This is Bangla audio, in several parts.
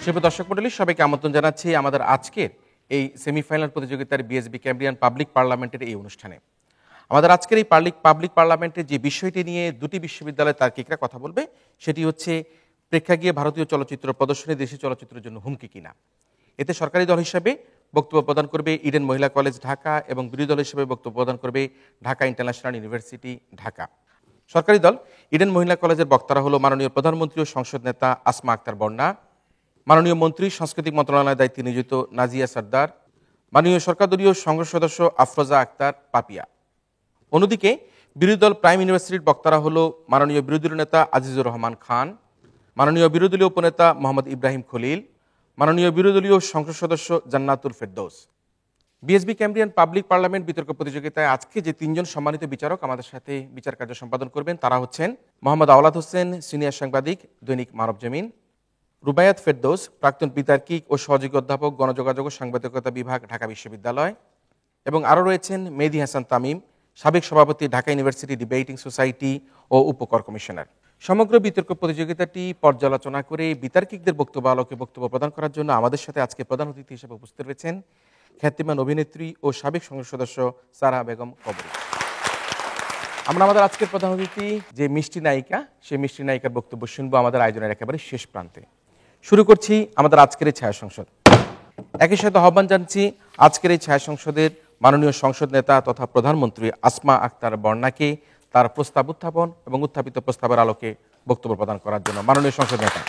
সুপ্রিয় দর্শক মণ্ডলী, সবাইকে আমন্ত্রণ জানাচ্ছি আমাদের আজকের এই সেমিফাইনাল প্রতিযোগিতার বিএসবি ক্যাম্ব্রিয়ান পাবলিক পার্লামেন্টের এই অনুষ্ঠানে। আমাদের আজকের এই পাবলিক পার্লামেন্টের যে বিষয়টি নিয়ে দুটি বিশ্ববিদ্যালয়ের তার্কিকরা কথা বলবে সেটি হচ্ছে প্রেক্ষাগৃহে ভারতীয় চলচ্চিত্র প্রদর্শনী দেশীয় চলচ্চিত্রের জন্য হুমকি কিনা। এতে সরকারি দল হিসাবে বক্তব্য প্রদান করবে ইডেন মহিলা কলেজ ঢাকা এবং বিরোধী দল হিসেবে বক্তব্য প্রদান করবে ঢাকা ইন্টারন্যাশনাল ইউনিভার্সিটি ঢাকা। সরকারি দল ইডেন মহিলা কলেজের বক্তারা হলো মাননীয় প্রধানমন্ত্রী ও সংসদ নেতা আসমা আক্তার বন্যা, মাননীয় মন্ত্রী সাংস্কৃতিক মন্ত্রণালয়ের দায়িত্বে নিয়োজিত নাজিয়া সর্দার, মাননীয় সরকারদলীয় সংসদ সদস্য আফরোজা আক্তার পাপিয়া। অন্যদিকে বিরোধী দল প্রাইম ইউনিভার্সিটির বক্তারা হলো মাননীয় বিরোধী নেতা আজিজুর রহমান খান, মাননীয় বিরোধী উপনেতা মোহাম্মদ ইব্রাহিম খলিল, মাননীয় বিরোধী সংসদ সদস্য Jannatul Ferdous. BSB Cambrian public parliament বিতর্ক প্রতিযোগিতায় আজকে যে তিনজন সম্মানিত বিচারক আমাদের সাথে বিচার কার্য সম্পাদন করবেন তারা হচ্ছেন মোহাম্মদ আওলাদ হোসেন, সিনিয়র সাংবাদিক, দৈনিক মানবজমিন; রুবায়াত ফেরদৌস, প্রাক্তন বিতার্কিক ও সহযোগী অধ্যাপক, গণযোগাযোগ ও সাংবাদিকতা বিভাগ, ঢাকা বিশ্ববিদ্যালয়; এবং আরও রয়েছেন মেহেদী হাসান তামিম, সাবেক সভাপতি, ঢাকা ইউনিভার্সিটি ডিবেটিং সোসাইটি ও উপকর কমিশনার। সমগ্র বিতর্ক প্রতিযোগিতাটি পর্যালোচনা করে বিতার্কিকদের বক্তব্য আলোকে বক্তব্য প্রদান করার জন্য আমাদের সাথে আজকে প্রধান অতিথি হিসেবে উপস্থিত রয়েছেন খ্যাতিমান অভিনেত্রী ও সাবেক সংসদ সদস্য সারা বেগম কবরী। আমরা আমাদের আজকের প্রধান অতিথি যে মিষ্টি নায়িকা, সেই মিষ্টি নায়িকার বক্তব্য শুনবো আমাদের আয়োজনের একেবারে শেষ প্রান্তে। শুরু করছি আমাদের আজকের এই ছায়া সংসদ। একই সাথে আহ্বান জানছি আজকের এই ছায়া সংসদের মাননীয় সংসদ নেতা তথা প্রধানমন্ত্রী আসমা আক্তার বন্যাকে তার প্রস্তাব উত্থাপন এবং উত্থাপিত প্রস্তাবের আলোকে বক্তব্য প্রদান করার জন্য। মাননীয় সংসদ নেতা।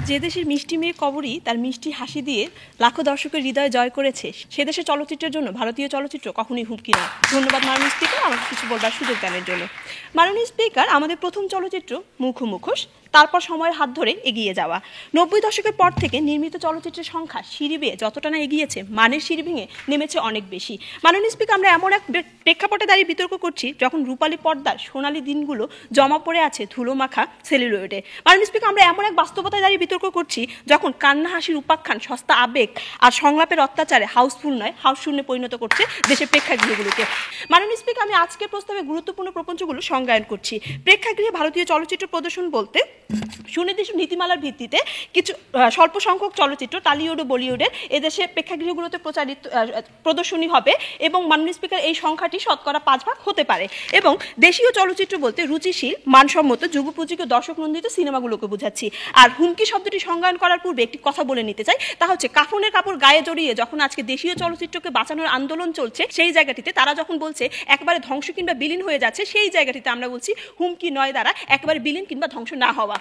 যে দেশের মিষ্টি মেয়ে কবরী তার মিষ্টি হাসি দিয়ে লাখো দর্শকের হৃদয় জয় করেছে, সে দেশের চলচ্চিত্রের জন্য ভারতীয় চলচ্চিত্র কখনোই হুমকি নয়। ধন্যবাদ মাননীয় স্পিকার আমাকে কিছু বলবার সুযোগ দানের জন্য। মাননীয় স্পিকার, আমাদের প্রথম চলচ্চিত্র মুখোমুখোশ, তারপর সময়ের হাত ধরে এগিয়ে যাওয়া। 90 দশকের পর থেকে নির্মিত চলচ্চিত্রের সংখ্যা সিঁড়ি বেয়ে যতটা না এগিয়েছে, মানের সিঁড়ি ভেঙে নেমেছে অনেক বেশি। মাননীয় স্পিকার, আমরা এমন এক প্রেক্ষাপটে দাঁড়িয়ে বিতর্ক করছি যখন রূপালী পর্দার সোনালী দিনগুলো জমা পড়ে আছে ধুলো মাখা সেলুলয়েডে। মাননীয় স্পিকার, আমরা এমন এক বাস্তবতায় দাঁড়িয়ে বিতর্ক করছি যখন কান্না হাসির উপাখ্যান, সস্তা আবেগ আর সংলাপের অত্যাচারে হাউসফুল নয় হাউসশূন্যে পরিণত করছে দেশের প্রেক্ষাগৃহগুলোকে। মাননীয় স্পিকার, আমি আজকের প্রস্তাবে গুরুত্বপূর্ণ প্রপঞ্চগুলো সংজ্ঞায়ন করছি। প্রেক্ষাগৃহে ভারতীয় চলচ্চিত্র প্রদর্শন বলতে সুনির্দিষ্ট নীতিমালার ভিত্তিতে কিছু স্বল্প সংখ্যক চলচ্চিত্র টালিউড ও বলিউডের এদেশে প্রেক্ষাগৃহগুলোতে প্রদর্শনী হবে এবং মাননীয় স্পিকার এই সংখ্যাটি শতকরা 5 ভাগ হতে পারে। এবং দেশীয় চলচ্চিত্র বলতে রুচিশীল, মানসম্মত, যুগোপযোগী ও দর্শক নন্দিত সিনেমাগুলোকে বোঝাচ্ছি। আর হুমকি শব্দটি সংজ্ঞায়ন করার পূর্বে একটি কথা বলে নিতে চাই, তা হচ্ছে কাফনের কাপড় গায়ে জড়িয়ে যখন আজকে দেশীয় চলচ্চিত্রকে বাঁচানোর আন্দোলন চলছে, সেই জায়গাটিতে তারা যখন বলছে একেবারে ধ্বংস কিংবা বিলীন হয়ে যাচ্ছে, সেই জায়গাটিতে আমরা বলছি হুমকি নয় দ্বারা একেবারে বিলীন কিংবা ধ্বংস না হওয়া।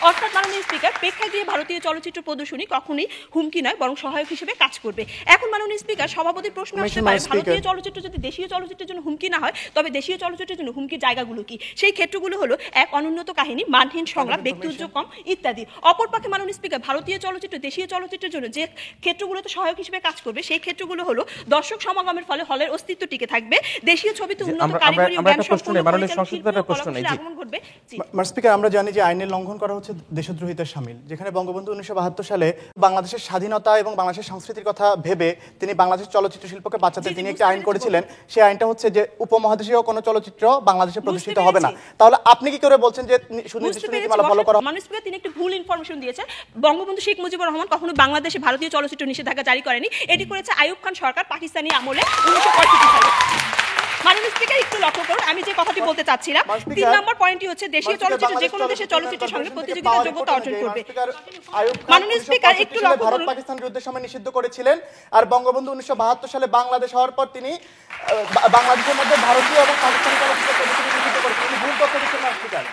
অর্থাৎ মাননীয় স্পিকার, প্রেক্ষাগৃহে ভারতীয় চলচ্চিত্র প্রদর্শনী কখনোই হুমকি নয় বরং সহায়ক হিসেবে কাজ করবে। এখন মাননীয় স্পিকার, সভাপতির প্রশ্ন আসতে পারে, ভারতীয় চলচ্চিত্র যদি দেশীয় চলচ্চিত্রের জন্য হুমকি না হয় তবে দেশীয় চলচ্চিত্রের জন্য হুমকির জায়গাগুলো কি? সেই ক্ষেত্রগুলো হলো এক, অনুন্নত কাহিনী, মানহীন সংলাপ, ব্যক্তি উদ্যোগ কম ইত্যাদি। অপরপক্ষে মাননীয় স্পিকার, ভারতীয় চলচ্চিত্র দেশীয় চলচ্চিত্রের জন্য যে ক্ষেত্রগুলোতে সহায়ক হিসেবে কাজ করবে সেই ক্ষেত্রগুলো হলো দর্শক সমাগমের ফলে হলের অস্তিত্ব টিকে থাকবে, দেশীয় ছবিতে উন্নত কারিগরি ও জ্ঞান সম্পন্ন ঘটবে। স্পিকার, আমরা জানি যে আইনের লঙ্ঘন করা হচ্ছে দেশদ্রোহিতার শামিল, যেখানে বঙ্গবন্ধু 1972 সালে বাংলাদেশের স্বাধীনতা এবং বাংলাদেশের সংস্কৃতির কথা ভেবে তিনি বাংলাদেশের চলচ্চিত্র শিল্পকে বাঁচাতে তিনি একটি আইন করেছিলেন। সেই আইনটা হচ্ছে যে উপমহাদেশীয় কোনো চলচ্চিত্র বাংলাদেশে প্রদর্শিত হবে না। তাহলে আপনি কি করে বলছেন যে সুনির্দিষ্ট নীতিমালা ফলো করা? মাননীয় স্পিকার, তিনি একটি ভুল ইনফরমেশন দিয়েছেন। বঙ্গবন্ধু শেখ মুজিবুর রহমান কখনো বাংলাদেশে ভারতীয় চলচ্চিত্র নিষেধাজ্ঞা জারি করেনি, এটি করেছে আইয়ুব খান সরকার পাকিস্তানি আমলে 1965 সালে। মাননীয় স্পিকার, একটু লক্ষ্য করুন আমি যে কথাটি বলতে চাচ্ছিলাম। 3 নম্বর পয়েন্টটি হচ্ছে দেশীয় চলচ্চিত্র যে কোনো দেশের চলচ্চিত্রের সঙ্গে প্রতিযোগিতার যোগ্যতা অর্জন করবে। মাননীয় স্পিকার, একটু লক্ষ্য করুন, ভারত পাকিস্তান যুদ্ধের সময় নিষিদ্ধ করেছিলেন, আর বঙ্গবন্ধু 1972 সালে বাংলাদেশ হওয়ার পর তিনি বাংলাদেশের মধ্যে ভারতীয় এবং পাকিস্তানি চলচ্চিত্র প্রদর্শনী নিষিদ্ধ করেছিলেন। তিনি ভুল তথ্য দিচ্ছেন না স্পিকার।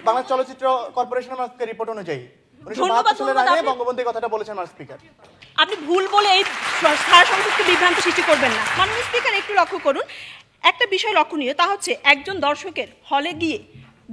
বাংলাদেশ চলচ্চিত্র কর্পোরেশনের রিপোর্ট অনুযায়ী 1972 সালের আগে বঙ্গবন্ধু এই কথাটা বলেছেন। স্পিকার, আপনি ভুল বলে এই সারা সংসদকে বিভ্রান্ত সৃষ্টি করবেন না। মাননীয় স্পিকার, একটু লক্ষ্য করুন, একটা বিষয় লক্ষণীয়, তা হচ্ছে একজন দর্শকের হলে গিয়ে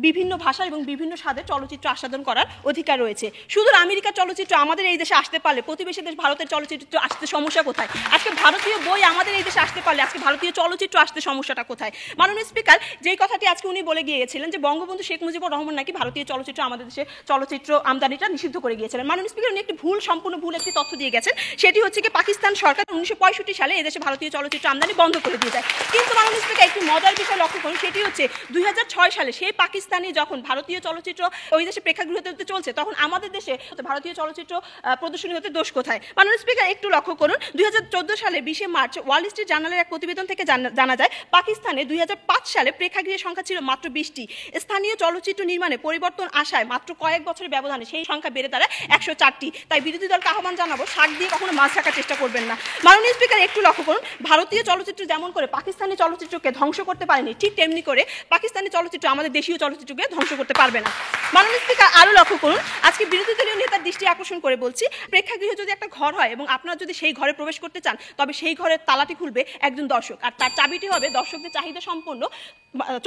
বিভিন্ন ভাষা এবং বিভিন্ন স্বাদের চলচ্চিত্র আস্বাদন করার অধিকার রয়েছে। শুধু আমেরিকার চলচ্চিত্র আমাদের এই দেশে আসতে পারলে প্রতিবেশী দেশ ভারতের চলচ্চিত্র আসতে সমস্যা কোথায়? আজকে ভারতীয় বই আমাদের এই দেশে আসতে পারলে আজকে ভারতীয় চলচ্চিত্র আসতে সমস্যাটা কোথায়? মাননীয় স্পিকার, যেই কথাটি আজকে উনি বলে গিয়েছিলেন যে বঙ্গবন্ধু শেখ মুজিবুর রহমান নাকি ভারতীয় চলচ্চিত্র আমাদের দেশে চলচ্চিত্র আমদানিটা নিষিদ্ধ করে গিয়েছিলেন। মাননীয় স্পিকার, উনি একটি সম্পূর্ণ ভুল একটি তথ্য দিয়ে গেছেন। সেটি হচ্ছে কি পাকিস্তান সরকার 1965 সালে এদেশে ভারতীয় চলচ্চিত্র আমদানি বন্ধ করে দিয়ে যায়। কিন্তু মাননীয় স্পিকার, একটি মজার বিষয় লক্ষ্য করুন, সেটি হচ্ছে 2006 সালে সেই পাকিস্তান পাকিস্তানি যখন ভারতীয় চলচ্চিত্র ওই দেশে প্রেক্ষাগৃহতে চলছে, তখন আমাদের দেশে ভারতীয় চলচ্চিত্র প্রদর্শনী হতে দোষ কোথায়? মাননীয় স্পিকার, একটু লক্ষ্য করুন, 2014 সালে 20 মার্চ ওয়াল স্ট্রিট জার্নালের এক প্রতিবেদন থেকে জানা যায় পাকিস্তানে 2005 সালে প্রেক্ষাগৃহের সংখ্যা ছিল মাত্র 20টি। স্থানীয় চলচ্চিত্র নির্মাণে পরিবর্তন আসায় মাত্র কয়েক বছরের ব্যবধানে সেই সংখ্যা বেড়ে দাঁড়ায় 104টি। তাই বিরোধী দলকে আহ্বান জানাবো, শাক দিয়ে কখনো মাছ রাখার চেষ্টা করবেন না। মাননীয় স্পিকার, একটু লক্ষ্য করুন, ভারতীয় চলচ্চিত্র যেমন করে পাকিস্তানি চলচ্চিত্রকে ধ্বংস করতে পারেনি, ঠিক তেমনি করে পাকিস্তানি চলচ্চিত্র আমাদের দেশীয় চলচ্চিত্রকে ধ্বংস করতে পারবে না। মাননীয় স্পিকার, আরো লক্ষ্য করুন, আজকে বিরোধী দলীয় নেতার দৃষ্টি আকর্ষণ করে বলছি, প্রেক্ষাগৃহ যদি একটা ঘর হয় এবং আপনারা যদি সেই ঘরে প্রবেশ করতে চান, তবে সেই ঘরের তালাটি খুলবে একজন দর্শক, আর তার চাবিটি হবে দর্শকদের চাহিদা সম্পন্ন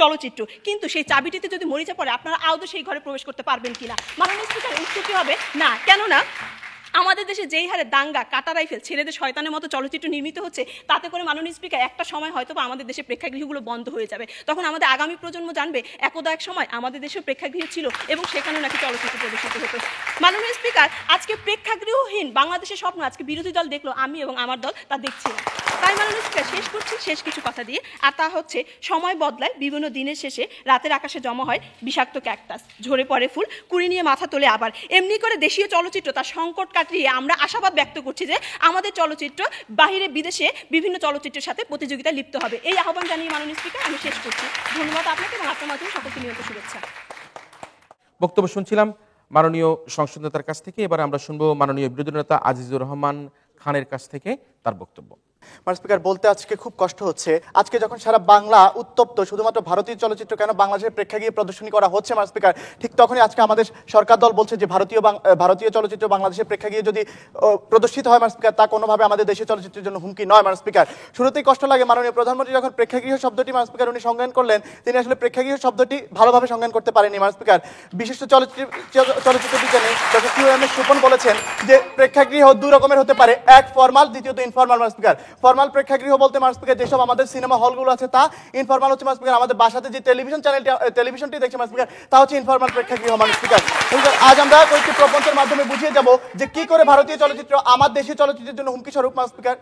চলচ্চিত্র। কিন্তু সেই চাবিটিতে যদি মরিচা পড়ে, আপনারা আদৌ সেই ঘরে প্রবেশ করতে পারবেন কিনা? মাননীয় স্পিকার, উত্তরটি হবে না। কেননা আমাদের দেশে যেই হারে দাঙ্গা, কাটা রাইফেল, ছেলেদের শয়তানের মতো চলচ্চিত্র নির্মিত হচ্ছে, তাতে করে মাননীয় স্পিকার একটা সময় হয়তো আমাদের দেশে প্রেক্ষাগৃহগুলো বন্ধ হয়ে যাবে। তখন আমাদের আগামী প্রজন্ম জানবে একদা এক সময় আমাদের দেশেও প্রেক্ষাগৃহ ছিল এবং সেখানেও নাকি চলচ্চিত্র প্রদর্শিত হতো। মাননীয় স্পিকার, আজকে প্রেক্ষাগৃহহীন বাংলাদেশের স্বপ্ন আজকে বিরোধী দল দেখলো, আমি এবং আমার দল তা দেখছি না। তাই মাননীয় স্পিকার, শেষ করছি শেষ কিছু কথা দিয়ে, আর তা হচ্ছে সময় বদলায়, বিভিন্ন দিনের শেষে রাতের আকাশে জমা হয় বিষাক্ত ক্যাকটাস, ঝরে পড়ে ফুল, কুড়ি নিয়ে মাথা তোলে আবার। এমনি করে দেশীয় চলচ্চিত্র তার সংকট কাটিয়ে আমরা আশাবাদ ব্যক্ত করছি যে আমাদের চলচ্চিত্র বাহিরে বিদেশে বিভিন্ন চলচ্চিত্রের সাথে প্রতিযোগিতায় লিপ্ত হবে। এই আহ্বান জানিয়ে মাননীয় স্পিকার আমি শেষ করছি। ধন্যবাদ আপনাকে এবং আপনার মাধ্যমে সকলকে নিয়মিত শুভেচ্ছা। বক্তব্য শুনছিলাম মাননীয় সংসদ নেতার কাছ থেকে। এবার আমরা শুনবো মাননীয় বিরোধী নেতা আজিজুর রহমান খানের কাছ থেকে তার বক্তব্য। মাননীয় স্পিকার, বলতে আজকে খুব কষ্ট হচ্ছে, আজকে যখন সারা বাংলা উত্তপ্ত, শুধুমাত্র ভারতীয় চলচ্চিত্র কেন বাংলাদেশের প্রেক্ষাগৃহে প্রদর্শনী করা হচ্ছে মাননীয় স্পিকার, ঠিক তখনই আজকে আমাদের সরকার দল বলছে যে ভারতীয় চলচ্চিত্র বাংলাদেশের প্রেক্ষাগৃহে যদি প্রদর্শিত হয় মাননীয় স্পিকার, তা কোনোভাবে আমাদের দেশের চলচ্চিত্রের জন্য হুমকি নয় মাননীয় স্পিকার। শুরুতেই কষ্ট লাগে, মাননীয় প্রধানমন্ত্রী যখন প্রেক্ষাগৃহ শব্দটি মাননীয় স্পিকার উনি সংজ্ঞান করলেন, তিনি আসলে প্রেক্ষাগৃহ শব্দটি ভালোভাবে সংজ্ঞান করতে পারেনি মাননীয় স্পিকার। বিশিষ্ট চলচ্চিত্র বিজ্ঞানী ডক্টর QM সুপন বলেছেন যে প্রেক্ষাগৃহ দুই রকমের হতে পারে, এক ফরমাল, দ্বিতীয়ত ইনফরমাল মাননীয় স্পিকার। ফরমাল প্রেক্ষাগৃহ বলতে মাননীয় স্পিকার যেসব আমাদের সিনেমা হলগুলো আছে তা ইনফরমাল হচ্ছে মাননীয় স্পিকার। আমাদের বাসাতে যে টেলিভিশনটি দেখছে মাননীয় স্পিকার, তা হচ্ছে ইনফরমাল প্রেক্ষাগৃহ মাননীয় স্পিকার। আজ আমরা কয়েকটি প্রবন্ধের মাধ্যমে বুঝিয়ে যাব যে কি করে ভারতীয় চলচ্চিত্র আমার দেশীয় চলচ্চিত্রের জন্য হুমকি স্বরূপ মাননীয় স্পিকার।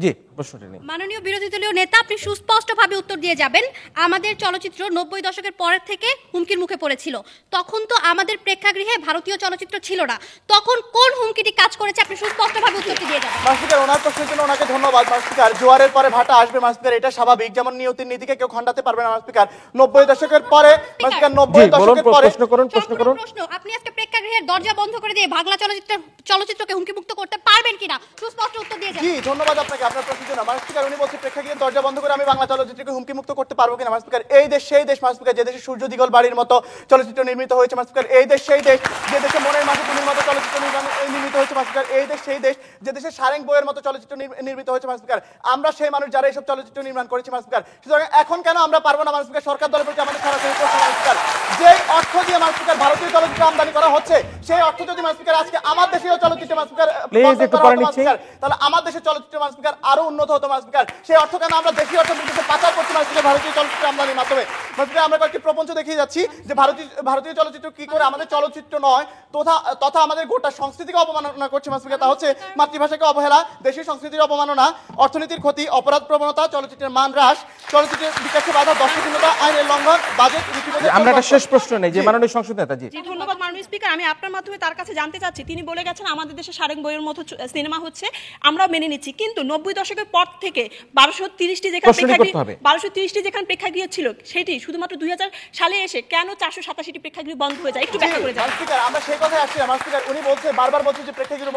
জি, প্রশ্নটি নিন। মাননীয় বিরোধী দলীয় নেতা, আপনি সুস্পষ্টভাবে উত্তর দিয়ে যাবেন। আমাদের চলচ্চিত্র 90 দশকের পরের থেকে হুমকির মুখে পড়েছিল, তখন তো আমাদের প্রেক্ষাগৃহে ভারতীয় চলচ্চিত্র ছিল না, তখন কোন হুমকিটি কাজ করেছে আপনি সুস্পষ্টভাবে উত্তরটি দিয়ে যাবেন। মাননীয় স্পিকার, ওনার প্রশ্নের জন্য ওনাকে ধন্যবাদ মাননীয় স্পিকার। জোয়ারের পরে ভাটা আসবে মাননীয় স্পিকার, এটা স্বাভাবিক, যেমন নিয়তির নীতিকে কেউ খণ্ডাতে পারবে না মাননীয় স্পিকার। 90 দশকের পরে মাননীয় স্পিকার, 90 দশকের পরে প্রশ্ন, আপনি আজকে প্রেক্ষাগৃহের দরজা বন্ধ করে দিয়ে বাংলা চলচ্চিত্রকে হুমকিমুক্ত করতে পারবেন কিনা, সুস্পষ্ট উত্তর দিয়ে যাবেন। জি, ধন্যবাদ আপনাকে আপনার প্রশ্নের জন্য। মাননীয় স্পিকার, উনি বলছে প্রেক্ষাগৃহের দরজা বন্ধ করে আমি বাংলা চলচ্চিত্রকে হুমকি মুক্ত করতে পারবো কিনা মাননীয় স্পিকার। এই দেশ সেই দেশ মাননীয় স্পিকার যে দেশে সূর্য দিগল বাড়ির মতো চলচ্চিত্র নির্মিত হয়েছে মাননীয় স্পিকার। এই দেশ সেই দেশ যে দেশে মনের মাঝে তুলির মতো চলচ্চিত্র নির্মিত হয়েছে মাননীয় স্পিকার। এই দেশ সেই দেশ যে দেশে সারেং বইয়ের মতো চলচ্চিত্র নির্মিত হয়েছে মাননীয় স্পিকার। আমরা সেই মানুষ যারা এইসব চলচ্চিত্র নির্মাণ করেছি মাননীয় স্পিকার। সুতরাং এখন কেন আমরা পারবো না মাননীয় স্পিকার? সরকার দলের প্রতি আমাদের সরাসরি প্রশ্ন মাননীয় স্পিকার, যে অর্থ দিয়ে মাননীয় স্পিকার ভারতীয় চলচ্চিত্র আমদানি করা হচ্ছে, সেই অর্থ যদি মাননীয় স্পিকার আজকে আমার দেশীয় চলচ্চিত্র মাননীয় স্পিকার তাহলে আমার দেশের চলচ্চিত্র মাননীয় স্পিকার আরো উন্নত হতো মাননীয় স্পিকার। সেই অর্থ কেন আমরা দেশীয় অর্থ বিদেশে পাচার করছি মাননীয় স্পিকার ভারতীয় চলচ্চিত্র আমদানির মাধ্যমে? মাননীয় স্পিকার, আমরা কয়েকটি প্রপঞ্চ দেখিয়ে যাচ্ছি যে ভারতীয় চলচ্চিত্র কি করে আমাদের চলচ্চিত্র নয় তথা আমাদের গোটা সংস্কৃতিকে অবমাননা করছে মাননীয় স্পিকার। তা হচ্ছে মাতৃভাষাকে অবহেলা, দেশীয় সংস্কৃতির অবমাননা, অর্থনীতির ক্ষতি, অপরাধ প্রবণতা, চলচ্চিত্রের মান হ্রাস, চলচ্চিত্রের বিকাশে বাধা, দর্শকহীনতা, আইনের লঙ্ঘন, বাজেট আমরা একটা শেষ প্রশ্ন নেই যে মাননীয় সংসদ নেতা। জি, ধন্যবাদ মাননীয় স্পিকার। আমি আপনার মাধ্যমে তার কাছে জানতে চাচ্ছি, তিনি বলে গেছেন আমাদের দেশে সারেং বইয়ের মতো সিনেমা হচ্ছে, আমরা মেনে নিচ্ছি, কিন্তু 90 দশকের পর থেকে 1230টি যেখানে প্রেক্ষাগৃহ ছিল, সেটি শুধুমাত্র 2000 সালে এসে কেন 487টি প্রেক্ষাগৃহ বন্ধ হয়ে যায়, একটু ব্যাখ্যা করে যান। আমরা সেই কথায় আসছি মাননীয় স্পিকার। উনি বারবার বলছে যে প্রেক্ষাগৃহ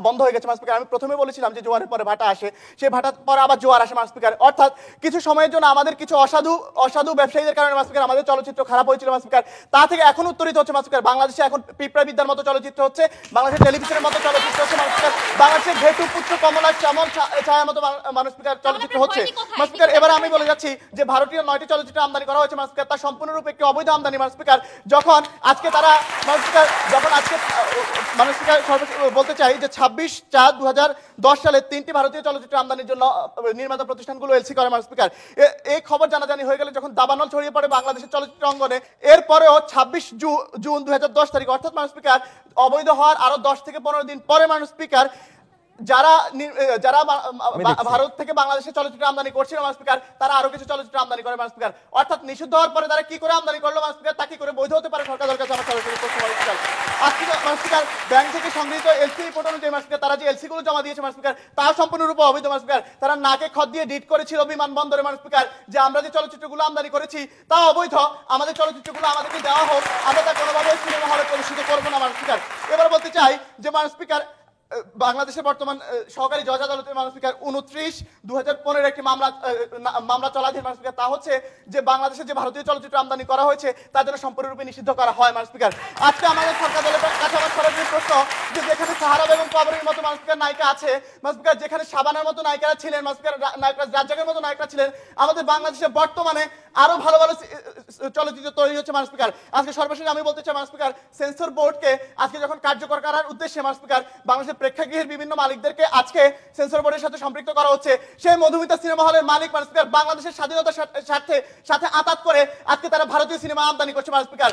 বন্ধ হয়ে গেছে মাননীয় স্পিকার। আমি প্রথমে বলেছিলাম যে জোয়ারের পরে ভাটা আসে, সেই ভাটার পরে আবার জোয়ার আসে মাননীয় স্পিকার। অর্থাৎ কিছু সময়ের জন্য আমাদের কিছু অসাধু ব্যবসায়ীদের কারণে মাননীয় স্পিকার আমাদের চলচ্চিত্র খারাপ হয়েছিল মাননীয় স্পিকার। তা থেকে এখন উত্তরিত হচ্ছে মাননীয় স্পিকার, বাংলাদেশে এখন পিঁপড়া বিদ্যার মতো চলচ্চিত্র হচ্ছে, বাংলাদেশের টেলিভিশনের মতো চলচ্চিত্র হচ্ছে মাননীয় স্পিকার, বাংলাদেশের ঘেটু পুত্র কমলা শ্যামল ছায়ার মতো মাননীয় স্পিকার চলচ্চিত্র হচ্ছে মাননীয় স্পিকার। এবারে আমি বলে যাচ্ছি যে ভারতীয় 9টি চলচ্চিত্র আমদানি করা হয়েছে মাননীয় স্পিকার, তা সম্পূর্ণরূপে একটি অবৈধ আমদানি মাননীয় স্পিকার। যখন আজকে মাননীয় স্পিকার বলতে চাই যে 26/4/2010 সালে 3টি ভারতীয় চলচ্চিত্র আমদানির জন্য নির্মাতা প্রতিষ্ঠানগুলো এলসি করে মাননীয় স্পিকার। এই খবর জানাজানি হয়ে গেলে যখন দাবানল ছড়িয়ে পড়ে বাংলাদেশের চলচ্চিত্র অঙ্গনে, এরপরেও 26 জুন 2010 তারিখ অর্থাৎ মাননীয় স্পিকার অবৈধ হওয়ার আরো 10 থেকে 15 দিন পরে মাননীয় স্পিকার যারা যারা ভারত থেকে বাংলাদেশে চলচ্চিত্র আমদানি করছিল মাননীয় স্পিকার, তারা আরো কিছু চলচ্চিত্র আমদানি করে মাননীয় স্পিকার। অর্থাৎ নিষিদ্ধ হওয়ার পরে তারা কি করে আমদানি করলো মাননীয় স্পিকার, তা কি করে বৈধ হতে পারে সরকারের কাছে আমার সরাসরি প্রশ্ন মাননীয় স্পিকার। আজকে মাননীয় স্পিকার ব্যাংক থেকে সংগৃহীত এলসি রিপোর্ট অনুযায়ী মাননীয় স্পিকার তারা যে এলসি গুলো জমা দিয়েছে মাননীয় স্পিকার, তা সম্পূর্ণরূপে অবৈধ মাননীয় স্পিকার। তারা নাকে খত দিয়ে ডিট করেছিল বিমানবন্দরে মাননীয় স্পিকার যে আমরা যে চলচ্চিত্রগুলো আমদানি করেছি তা অবৈধ, আমাদের চলচ্চিত্রগুলো আমাদেরকে দেওয়া হোক, আমরা তা কোনোভাবে সিনেমা হলে প্রদর্শিত করবো না মাননীয় স্পিকার। এবার বলতে চাই যে মাননীয় স্পিকার বাংলাদেশের বর্তমান সহকারী জজ আদালতের মাননীয় স্পিকার 29/2015 একটি মামলা চলাধীন মাননীয় স্পিকার, তা হচ্ছে যে বাংলাদেশে যে ভারতীয় চলচ্চিত্র আমদানি করা হয়েছে তার জন্য সম্পূর্ণরূপে নিষিদ্ধ করা হয় মাননীয় স্পিকার। আজকে আমাদের সরকার দলের কাছে আমার সরাসরি প্রশ্ন যে যেখানে সাহারা বেগম কবরীর মতো মাননীয় স্পিকার নায়িকা আছে মাননীয় স্পিকার, যেখানে শাবানার মতো নায়িকারা ছিলেন মাননীয় স্পিকার, নায়করা রাজ্জাকের মতো নায়করা ছিলেন, আমাদের বাংলাদেশে বর্তমানে আরো ভালো ভালো চলচ্চিত্র তৈরি হচ্ছে মাননীয় স্পিকার। আজকে সর্বশেষ আমি বলতে চাই মাননীয় স্পিকার, সেন্সর বোর্ডকে আজকে যখন কার্যকর করার উদ্দেশ্যে মাননীয় স্পিকার বাংলাদেশের প্রেক্ষাগৃহের বিভিন্ন মালিকদেরকে আজকে সেন্সর বোর্ডের সাথে সম্পৃক্ত করা হচ্ছে, সেই মধুমিতা সিনেমা হলের মালিক মাননীয় স্পিকার বাংলাদেশের স্বাধীনতার সাথে আঘাত করে আজকে তারা ভারতীয় সিনেমা আমদানি করছে মাননীয় স্পিকার।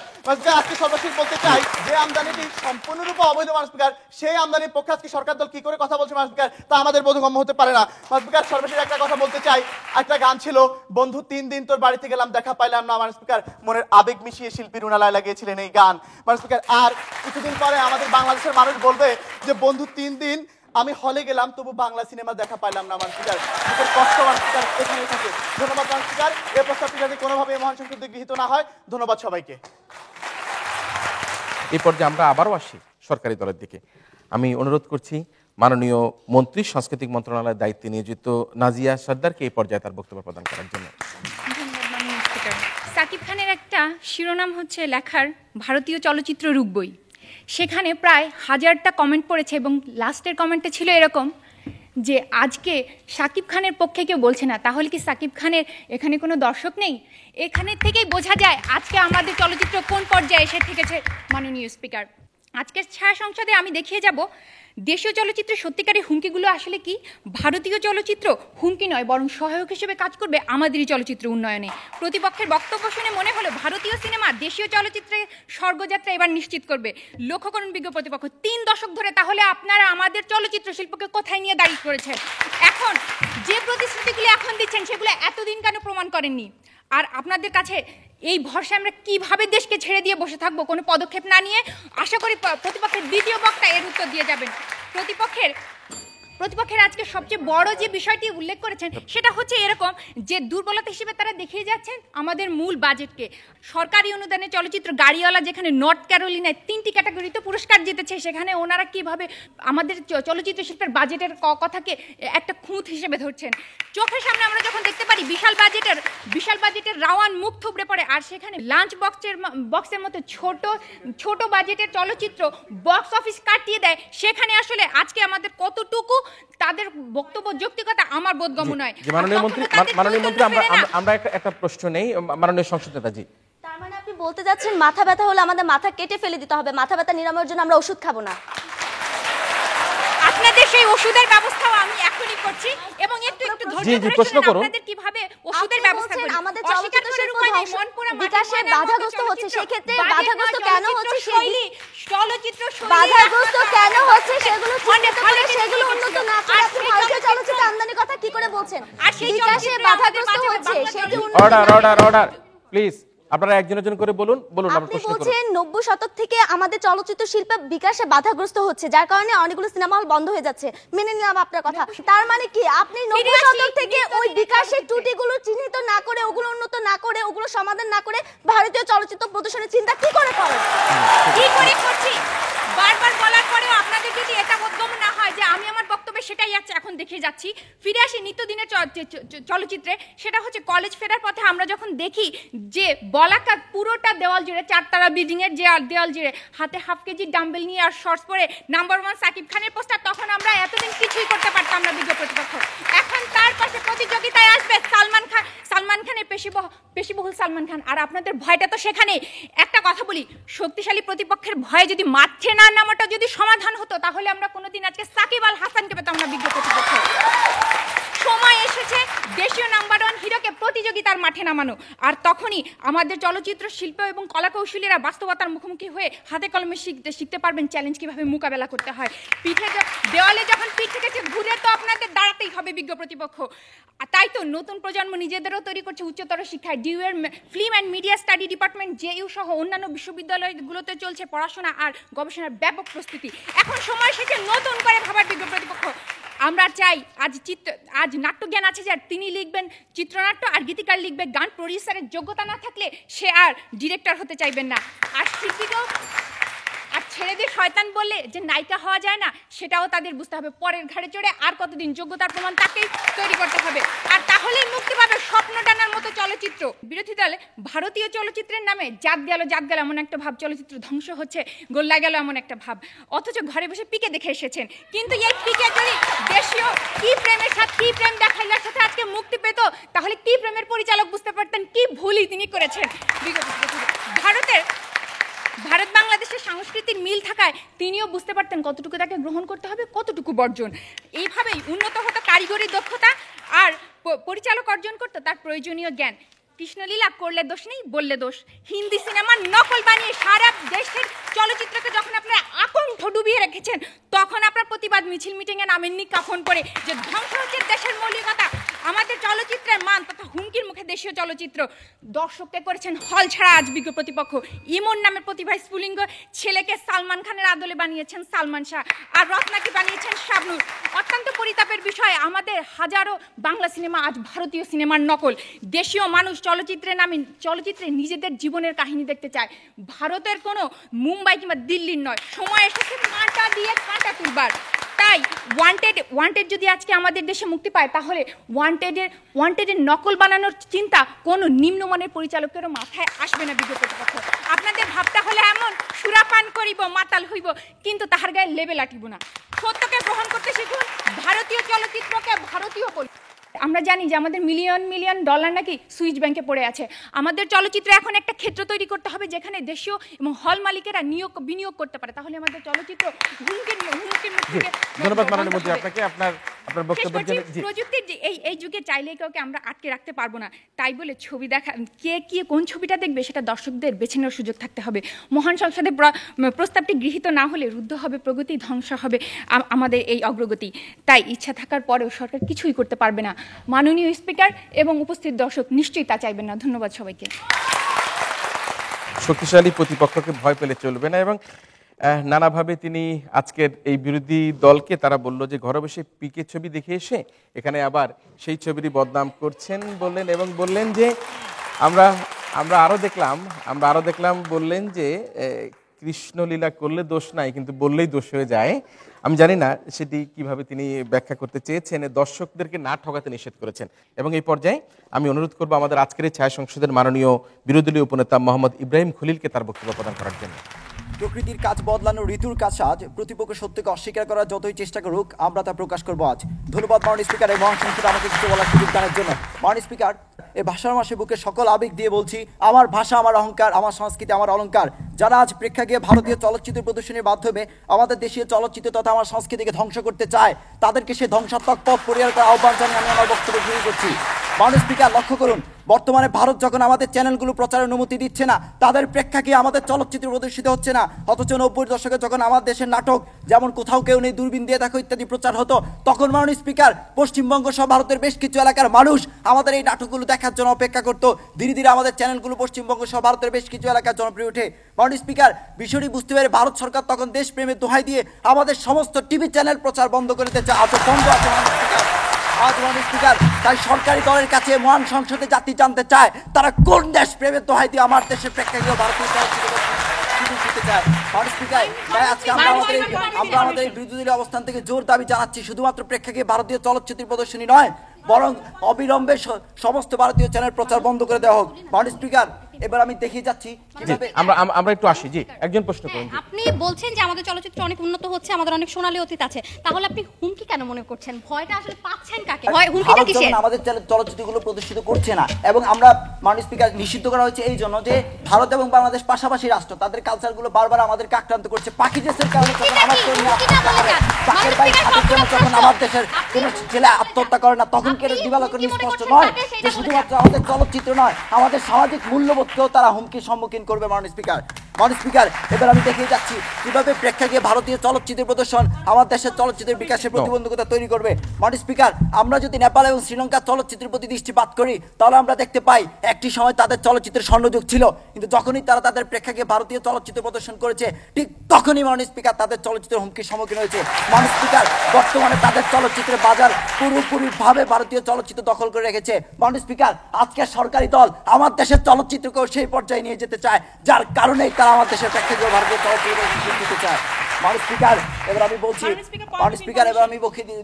আজকে সর্বশেষ বলতে চাই যে আমদানিটি সম্পূর্ণরূপে অবৈধ মাননীয় স্পিকার, সেই আমদানির পক্ষে আজকে সরকার দল কি করে কথা বলছে মাননীয় স্পিকার, তা আমাদের বোধগম্য হতে পারে না মাননীয় স্পিকার। সর্বশেষ একটা কথা বলতে চাই, একটা গান ছিল, বন্ধু 3 দিন তোর বাড়িতে গেলাম দেখা পাইলাম না মাননীয় স্পিকার, মনের আবেগ মিশিয়ে শিল্পী রুনালায় লাগিয়েছিলেন এই গান মাননীয় স্পিকার। আর কিছুদিন পরে আমাদের বাংলাদেশের মানুষ বলবে যে বন্ধু 3 দিন আমি হলে গেলাম তবু বাংলা সিনেমা দেখা পাইলাম না মাননীয় স্পিকার। কষ্ট মাননীয় স্পিকার এখানেই থাকে। ধন্যবাদ মাননীয় স্পিকার। এই প্রস্তাবটি যাতে কোনোভাবে মহান সংসদে গৃহীত না হয়। ধন্যবাদ সবাইকে। এই পর্যায়ে আমরা আবারও আসি সরকারি দলের দিকে। আমি অনুরোধ করছি মাননীয় মন্ত্রী, সাংস্কৃতিক মন্ত্রণালয়ের দায়িত্বে নিয়োজিত নাজিয়া সর্দারকে এই পর্যায়ে তার বক্তব্য প্রদান করার জন্য। সাকিব খানের একটা শিরোনাম হচ্ছে লেখার ভারতীয় চলচ্চিত্র রূপবই। সেখানে প্রায় 1000টা কমেন্ট পড়েছে এবং লাস্টের কমেন্টে ছিল এরকম যে আজকে সাকিব খানের পক্ষে কেউ বলছে না, তাহলে কি সাকিব খানের এখানে কোনো দর্শক নেই? এখানে থেকেই বোঝা যায় আজকে আমাদের চলচ্চিত্র কোন পর্যায়ে এসে থেকেছে মাননীয় স্পিকার। আজকের ছায়া সংসদে আমি দেখিয়ে যাব দেশীয় চলচ্চিত্রের সত্যিকারের হুমকিগুলো আসলে কি। ভারতীয় চলচ্চিত্র হুমকি নয়, বরং সহায়ক হিসেবে কাজ করবে আমাদেরই চলচ্চিত্র উন্নয়নে। প্রতিপক্ষের বক্তব্য শুনে মনে হলো ভারতীয় সিনেমা দেশীয় চলচ্চিত্রের স্বর্গযাত্রা এবার নিশ্চিত করবে। লক্ষ্য করুন বিজ্ঞ প্রতিপক্ষ 3 দশক ধরে তাহলে আপনারা আমাদের চলচ্চিত্র শিল্পকে কোথায় নিয়ে দাঁড়িয়ে করেছেন? এখন যে প্রতিশ্রুতিগুলো এখন দিচ্ছেন সেগুলো এতদিন কেন প্রমাণ করেননি? আর আপনাদের কাছে এই ভরসা আমরা কিভাবে দেশকে ছেড়ে দিয়ে বসে থাকবো কোনো পদক্ষেপ না নিয়ে? আশা করি প্রতিপক্ষের দ্বিতীয় বক্তা এর উত্তর দিয়ে যাবেন। প্রতিপক্ষের আজকে সবচেয়ে বড় যে বিষয়টি উল্লেখ করেছেন সেটা হচ্ছে এরকম যে দুর্বলতা হিসেবে তারা দেখিয়ে যাচ্ছেন আমাদের মূল বাজেটকে। সরকারি অনুদানে চলচ্চিত্র গাড়িওয়ালা যেখানে নর্থ ক্যারোলিনায় 3টি ক্যাটাগরিতে পুরস্কার জিতেছে, সেখানে ওনারা কিভাবে আমাদের চলচ্চিত্র শিল্পের বাজেটের কথাকে একটা খুঁত হিসেবে ধরছেন। চোখের সামনে আমরা যখন দেখতে পারি বিশাল বাজেটের রাওয়ান মুখ থুবড়ে পড়ে, আর সেখানে লাঞ্চ বক্সের মতো ছোট বাজেটের চলচ্চিত্র বক্স অফিস কাটিয়ে দেয়, সেখানে আসলে আজকে আমাদের কতটুকু তাদের বক্তব্য যৌক্তিকতা আমার বোধগম্য নয়। মাননীয় মন্ত্রী আমরা একটা প্রশ্ন নেই মাননীয় সংসদ নেতাজি। তার মানে আপনি বলতে যাচ্ছেন মাথা ব্যথা হলে আমাদের মাথা কেটে ফেলে দিতে হবে, মাথা ব্যথা নিরাময়ের জন্য আমরা ওষুধ খাবো না? আপনাদের সেই ওষুধের ব্যবস্থাও আমি এখনই করছি এবং একটু ধৈর্য ধরে প্রশ্ন করুন আপনাদের কিভাবে ওষুধের ব্যবস্থা করি। আমাদের চলচ্চিত্র শিল্প বিকাশে বাধাগ্রস্ত হচ্ছে, সেই ক্ষেত্রে বাধাগ্রস্ত কেন হচ্ছে চলচ্চিত্র বাধাগ্রস্ত কেন হচ্ছে সেগুলো চিহ্নিত করে সেগুলো উন্নত না করে আপনি ভারতীয় চলচ্চিত্র আমদানির কথা কি করে বলছেন? বিকাশে বাধাগ্রস্ত হচ্ছে সেটি অর্ডার প্লিজ আপনারা একজন করে বলুন। আপনি বলছেন 90 শতক থেকে আমাদের চলচ্চিত্র শিল্প বিকাশে বাধাগ্রস্ত হচ্ছে, যার কারণে অনেকগুলো সিনেমা হল বন্ধ হয়ে যাচ্ছে। মেনে নিলাম আপনার কথা। তার মানে কি আপনি 90 শতক থেকে ওই বিকাশের ত্রুটিগুলো চিহ্নিত না করে, ওগুলো উন্নত না করে, ওগুলো সমাধান না করে ভারতীয় চলচ্চিত্র প্রদর্শনের চিন্তা কি করে করেন? কি করে করছি? বারবার বলার পরেও আপনাদের যদি এটা বোধগম্য না হয় যে আমি আমার বক্তব্যে সেটাই এখন দেখিয়ে যাচ্ছি। ফিরে আসি নিত্যদিনের চলচ্চিত্রে, সেটা হচ্ছে কলেজ ফেরার পথে আমরা যখন দেখি যে বলাকা পুরোটা দেওয়াল জুড়ে 4 তলা বিল্ডিং এর যে দেওয়াল জুড়ে হাতে হাফ কেজি ডাম্বেল নিয়ে আর শর্টস পরে নাম্বার 1 সাকিব খানের পোস্টার, তখন আমরা এতদিন কিছুই করতে পারতাম না বিজ্ঞ প্রতিপক্ষ। এখন তার পাশে প্রতিযোগিতায় আসবে সালমান খানের পেশিবহুল সালমান খান, আর আপনাদের ভয়টা তো সেখানে। একটা কথা বলি, শক্তিশালী প্রতিপক্ষের ভয়ে যদি মাঠে না নামাটা যদি সমাধান হতো তাহলে আমরা কোনোদিন আজকে সাকিব আল হাসানকে পেতাম না বিজ্ঞ প্রতিপক্ষ। সময় এসেছে দেশীয় নাম্বার 1 হিরোকে প্রতিযোগিতার মাঠে নামানো। আর তখনই আমাদের চলচ্চিত্র শিল্প এবং কলাকৌশলীরা বাস্তবতার মুখোমুখি হয়ে হাতে কলমে শিখতে পারবেন চ্যালেঞ্জ কিভাবে মোকাবেলা করতে হয়। দেওয়ালে যখন পিঠ থেকে ঘুরে তো আপনাদের দাঁড়াতেই হবে বিজ্ঞ প্রতিপক্ষ। তাই তো নতুন প্রজন্ম নিজেদেরও তৈরি করছে উচ্চতর শিক্ষায়। ডিউয়ের film and media study department JU সহ অন্যান্য বিশ্ববিদ্যালয়গুলোতে চলছে পড়াশোনা আর গবেষণার ব্যাপক প্রস্তুতি। এখন সময় এসেছে নতুন করে ভাবার বিজ্ঞ প্রতিপক্ষ। আমরা চাই আজ নাট্যজ্ঞান আছে যার তিনি লিখবেন চিত্রনাট্য আর গীতিকার লিখবে গান। প্রডিউসারের যোগ্যতা না থাকলে সে আর ডিরেক্টর হতে চাইবেন না। আর শিল্পীকেও আর ছেলেদের শয়তান বললে যে নায়িকা হওয়া যায় না সেটাও তাদের বুঝতে হবে। পরের ঘাড়ে চড়ে আর কতদিন যোগ্যতার প্রমাণ তাকেই তৈরি করতে হবে। আর তাহলেই মুক্তি পাবে স্বপ্ন টানার মতো চলচ্চিত্র। বিরোধী দলে ভারতীয় চলচ্চিত্রের নামে জাত গেল এমন একটা ভাব, চলচ্চিত্র ধ্বংস হচ্ছে গোল্লা গেল এমন একটা ভাব, অথচ ঘরে বসে পিকে দেখে এসেছেন। কিন্তু এই পিকে যদি দেশীয় কি প্রেমের সাথে কি প্রেম দেখাইলার সাথে আজকে মুক্তি পেত তাহলে কি প্রেমের পরিচালক বুঝতে পারতেন কি ভুলই তিনি করেছেন। ভারত বাংলাদেশের সাংস্কৃতিক মিল থাকায় তিনিও বুঝতে পারতেন কতটুকু তাকে গ্রহণ করতে হবে, কতটুকু বর্জন। এইভাবেই উন্নত হতো কারিগরি দক্ষতা আর পরিচালক অর্জন করতো তার প্রয়োজনীয় জ্ঞান। কৃষ্ণলীলা করলে দোষ নেই, বললে দোষ। হিন্দি সিনেমার নকল বানিয়ে সারা দেশের চলচ্চিত্রকে যখন আপনারা আকণ্ঠ ডুবিয়ে রেখেছেন তখন আপনার প্রতিবাদ মিছিল মিটিংয়ে নামেননি কাফন করে যে ধ্বংস হচ্ছে দেশের মৌলিকতা। আমাদের চলচ্চিত্রের মান তথা হুমকির মুখে দেশীয় চলচ্চিত্র। দর্শককে করেছেন হল ছাড়া আজ বিজ্ঞ প্রতিপক্ষ। ইমন নামের প্রতিভা স্ফুলিঙ্গ ছেলেকে সালমান খানের আদলে বানিয়েছেন সালমান শাহ, আর রত্নাকে বানিয়েছেন শাবনূর। অত্যন্ত পরিতাপের বিষয় আমাদের হাজারো বাংলা সিনেমা আজ ভারতীয় সিনেমার নকল। দেশীয় মানুষ চলচ্চিত্রে নিজেদের জীবনের কাহিনী দেখতে চায়, ভারতের কোনো মুম্বাই কিংবা দিল্লির নয়। সময় এসেছে মাটা দিয়ে কাঁটা তুলবার। তাই ওয়ান্টেড যদি আজকে আমাদের দেশে মুক্তি পায় তাহলে ওয়ান্টেডের নকল বানানোর চিন্তা কোনো নিম্নমানের পরিচালকেরও মাথায় আসবে না বিজ্ঞ প্রতিপক্ষ। আপনাদের ভাবটা হলে এমন সুরাপান করিব মাতাল হইব কিন্তু তাহার গায়ে লেবেল আটিব না। সত্যকে গ্রহণ করতে শিখুন, ভারতীয় চলচ্চিত্রকে ভারতীয় করি। আমরা জানি যে আমাদের মিলিয়ন ডলার নাকি সুইচ ব্যাংকে পড়ে আছে। আমাদের চলচ্চিত্রে এখন একটা ক্ষেত্র তৈরি করতে হবে যেখানে দেশীয় এবং হল মালিকেরা বিনিয়োগ করতে পারে, তাহলে আমাদের চলচ্চিত্র হুমকির মুখে। ধন্যবাদ মাননীয় মন্ত্রী আপনাকে আপনার বক্তব্যের জন্য। প্রযুক্তির এই যুগে চাইলে কাউকে আমরা আটকে রাখতে পারবো না, তাই বলে ছবি দেখা কে কোন ছবিটা দেখবে সেটা দর্শকদের বেছে নেওয়ার সুযোগ থাকতে হবে। মহান সংসদে প্রস্তাবটি গৃহীত না হলে রুদ্ধ হবে প্রগতি, ধ্বংস হবে আমাদের এই অগ্রগতি। তাই ইচ্ছা থাকার পরেও সরকার কিছুই করতে পারবে না। মাননীয় স্পিকার এবং উপস্থিত দর্শক নিশ্চয়ই তা চাইবেন না। ধন্যবাদ সবাইকে। শক্তিশালী প্রতিপক্ষকে ভয় পেলে চলবে না এবং নানাভাবে তিনি আজকের এই বিরোধী দলকে তারা বলল যে ঘরে বসে পিকে ছবি দেখে এসে এখানে আবার সেই ছবিরই বদনাম করছেন বললেন এবং বললেন যে আমরা আরো দেখলাম বললেন যে কৃষ্ণলীলা করলে দোষ নাই কিন্তু বললেই দোষ হয়ে যায়। আমি জানি না সেটি কিভাবে তিনি ব্যাখ্যা করতে চেয়েছেন। দর্শকদেরকে না ঠকাতে নিষেধ করেছেন এবং এই পর্যায়ে আমি অনুরোধ করব আমাদের আজকের এই ছায়া সংসদের মাননীয় বিরোধী দলীয় উপনেতা মোহাম্মদ ইব্রাহিম খলিলকে তার বক্তব্য প্রদান করার জন্য। প্রকৃতির কাজ বদলানো ঋতুর কাজ আজ, প্রতিপক্ষ সত্যকে অস্বীকার করার যতই চেষ্টা করুক আমরা তা প্রকাশ করবো আজ। ধন্যবাদ মাননীয় স্পিকার এই মহান সংসদে আমাকে কিছু বলার সুযোগ দানের জন্য। মাননীয় স্পিকার, এই ভাষার মাসে বুকে সকল আবেগ দিয়ে বলছি, আমার ভাষা আমার অহংকার, আমার সংস্কৃতি আমার অলংকার। যারা আজ প্রেক্ষাগৃহে ভারতীয় চলচ্চিত্র প্রদর্শনীর মাধ্যমে আমাদের দেশীয় চলচ্চিত্র তথা আমার সংস্কৃতিকে ধ্বংস করতে চায় তাদেরকে সে ধ্বংসাত্মক পথ পরিহার করার আহ্বান জানিয়ে আমি আমার বক্তব্য শুরু করছি। মাননীয় স্পিকার, লক্ষ্য করুন, বর্তমানে ভারত যখন আমাদের চ্যানেলগুলো প্রচারের অনুমতি দিচ্ছে না, তাদের প্রেক্ষাগৃহে আমাদের চলচ্চিত্র প্রদর্শিত হচ্ছে না, অথচ 90-এর দশকে যখন আমাদের দেশের নাটক যেমন কোথাও কেউ নেই, দূরবীন দিয়ে দেখো ইত্যাদি প্রচার হতো, তখন মাননীয় স্পিকার পশ্চিমবঙ্গ সহ ভারতের বেশ কিছু এলাকার মানুষ আমাদের এই নাটকগুলো দেখার জন্য অপেক্ষা করতো। ধীরে ধীরে আমাদের চ্যানেলগুলো পশ্চিমবঙ্গ সহ ভারতের বেশ কিছু এলাকায় জনপ্রিয় ওঠে। মাননীয় স্পিকার, বিষয়টি বুঝতে পেরে ভারত সরকার তখন দেশপ্রেমের দোহাই দিয়ে আমাদের সমস্ত টিভি চ্যানেল প্রচার বন্ধ করে দিয়েছে। আজও বন্ধ আছে মাননীয় স্পিকার। তাই সরকারি দলের কাছে মহান সংসদে জাতি জানতে চায় তারা কোন দেশ প্রেমের দোহাই দিয়ে আমার দেশের প্রেক্ষাগৃহে ভারতীয় চলচ্চিত্র দিতে চায়। মাননীয় স্পিকার, তাই আজকে আমরা আমাদের বিরোধী দলীয় অবস্থান থেকে জোর দাবি জানাচ্ছি, শুধুমাত্র প্রেক্ষাগৃহে ভারতীয় চলচ্চিত্র প্রদর্শনী নয় বরং অবিলম্বে সমস্ত ভারতীয় চ্যানেল প্রচার বন্ধ করে দেওয়া হোক। মাননীয় স্পিকার, এবার আমি দেখিয়ে যাচ্ছি জি, কিভাবে আমরা একটু আসি। জি, একজন প্রশ্ন করুন। জি। আপনি বলছেন যে আমাদের চলচ্চিত্র অনেক উন্নত হচ্ছে, আমাদের অনেক সোনালী অতীত আছে, তাহলে আপনি হুমকি কেন মনে করছেন? ভয়টা আসলে পাচ্ছেন কাকে? ভয় হুমকিটা ভারত কিসের? যেমন আমাদের চলচ্চিত্রগুলো প্রদর্শিত করছে না, এবং আমরা মাননীয় স্পিকার নিষিদ্ধ করা হয়েছে এই জন্য যে ভারত এবং বাংলাদেশ পাশাপাশি রাষ্ট্র, তাদের কালচারগুলো বারবার আমাদেরকে আক্রান্ত করছে। পাখি ড্রেসের কারণে যখন আমার তরুণী আত্মহত্যা করে, বাকের ভাই হাতের জন্য যখন আমার দেশের কোনো ছেলে আত্মহত্যা করে না, তখন কেন দিবালোকে স্পষ্ট নয় যে শুধুমাত্র আমাদের চলচ্চিত্র নয়, আমাদের সামাজিক মূল্যবোধকেও তারা হুমকির সম্মুখীন করবে। মাননীয় স্পিকার, এবার আমি দেখিয়ে যাচ্ছি কিভাবে প্রেক্ষাগৃহে ভারতীয় চলচ্চিত্রের প্রদর্শন আমার দেশের চলচ্চিত্রের বিকাশের প্রতিবন্ধকতা তৈরি করবে। মাননীয় স্পিকার, আমরা যদি নেপাল এবং শ্রীলঙ্কার চলচ্চিত্রের প্রতি দৃষ্টিপাত করি, তাহলে আমরা দেখতে পাই একটি সময় তাদের চলচ্চিত্রের স্বর্ণযুগ ছিল, কিন্তু যখনই তারা তাদের প্রেক্ষাগৃহে ভারতীয় চলচ্চিত্র প্রদর্শন করেছে, ঠিক তখনই মাননীয় স্পিকার তাদের চলচ্চিত্রের হুমকির সম্মুখীন হয়েছে। মাননীয় স্পিকার, বর্তমানে তাদের চলচ্চিত্রের বাজার পুরোপুরিভাবে ভারতীয় চলচ্চিত্র দখল করে রেখেছে। মাননীয় স্পিকার, আজকের সরকারি দল আমার দেশের চলচ্চিত্রকেও সেই পর্যায়ে নিয়ে যেতে চায়, যার কারণেই তারা আমার দেশের প্রেক্ষাগৃহে ভারতীয় চলচ্চিত্র দিতে চায়। মাননীয় স্পিকার, এবার আমি বলছি, মাননীয় স্পিকার, এবার আমি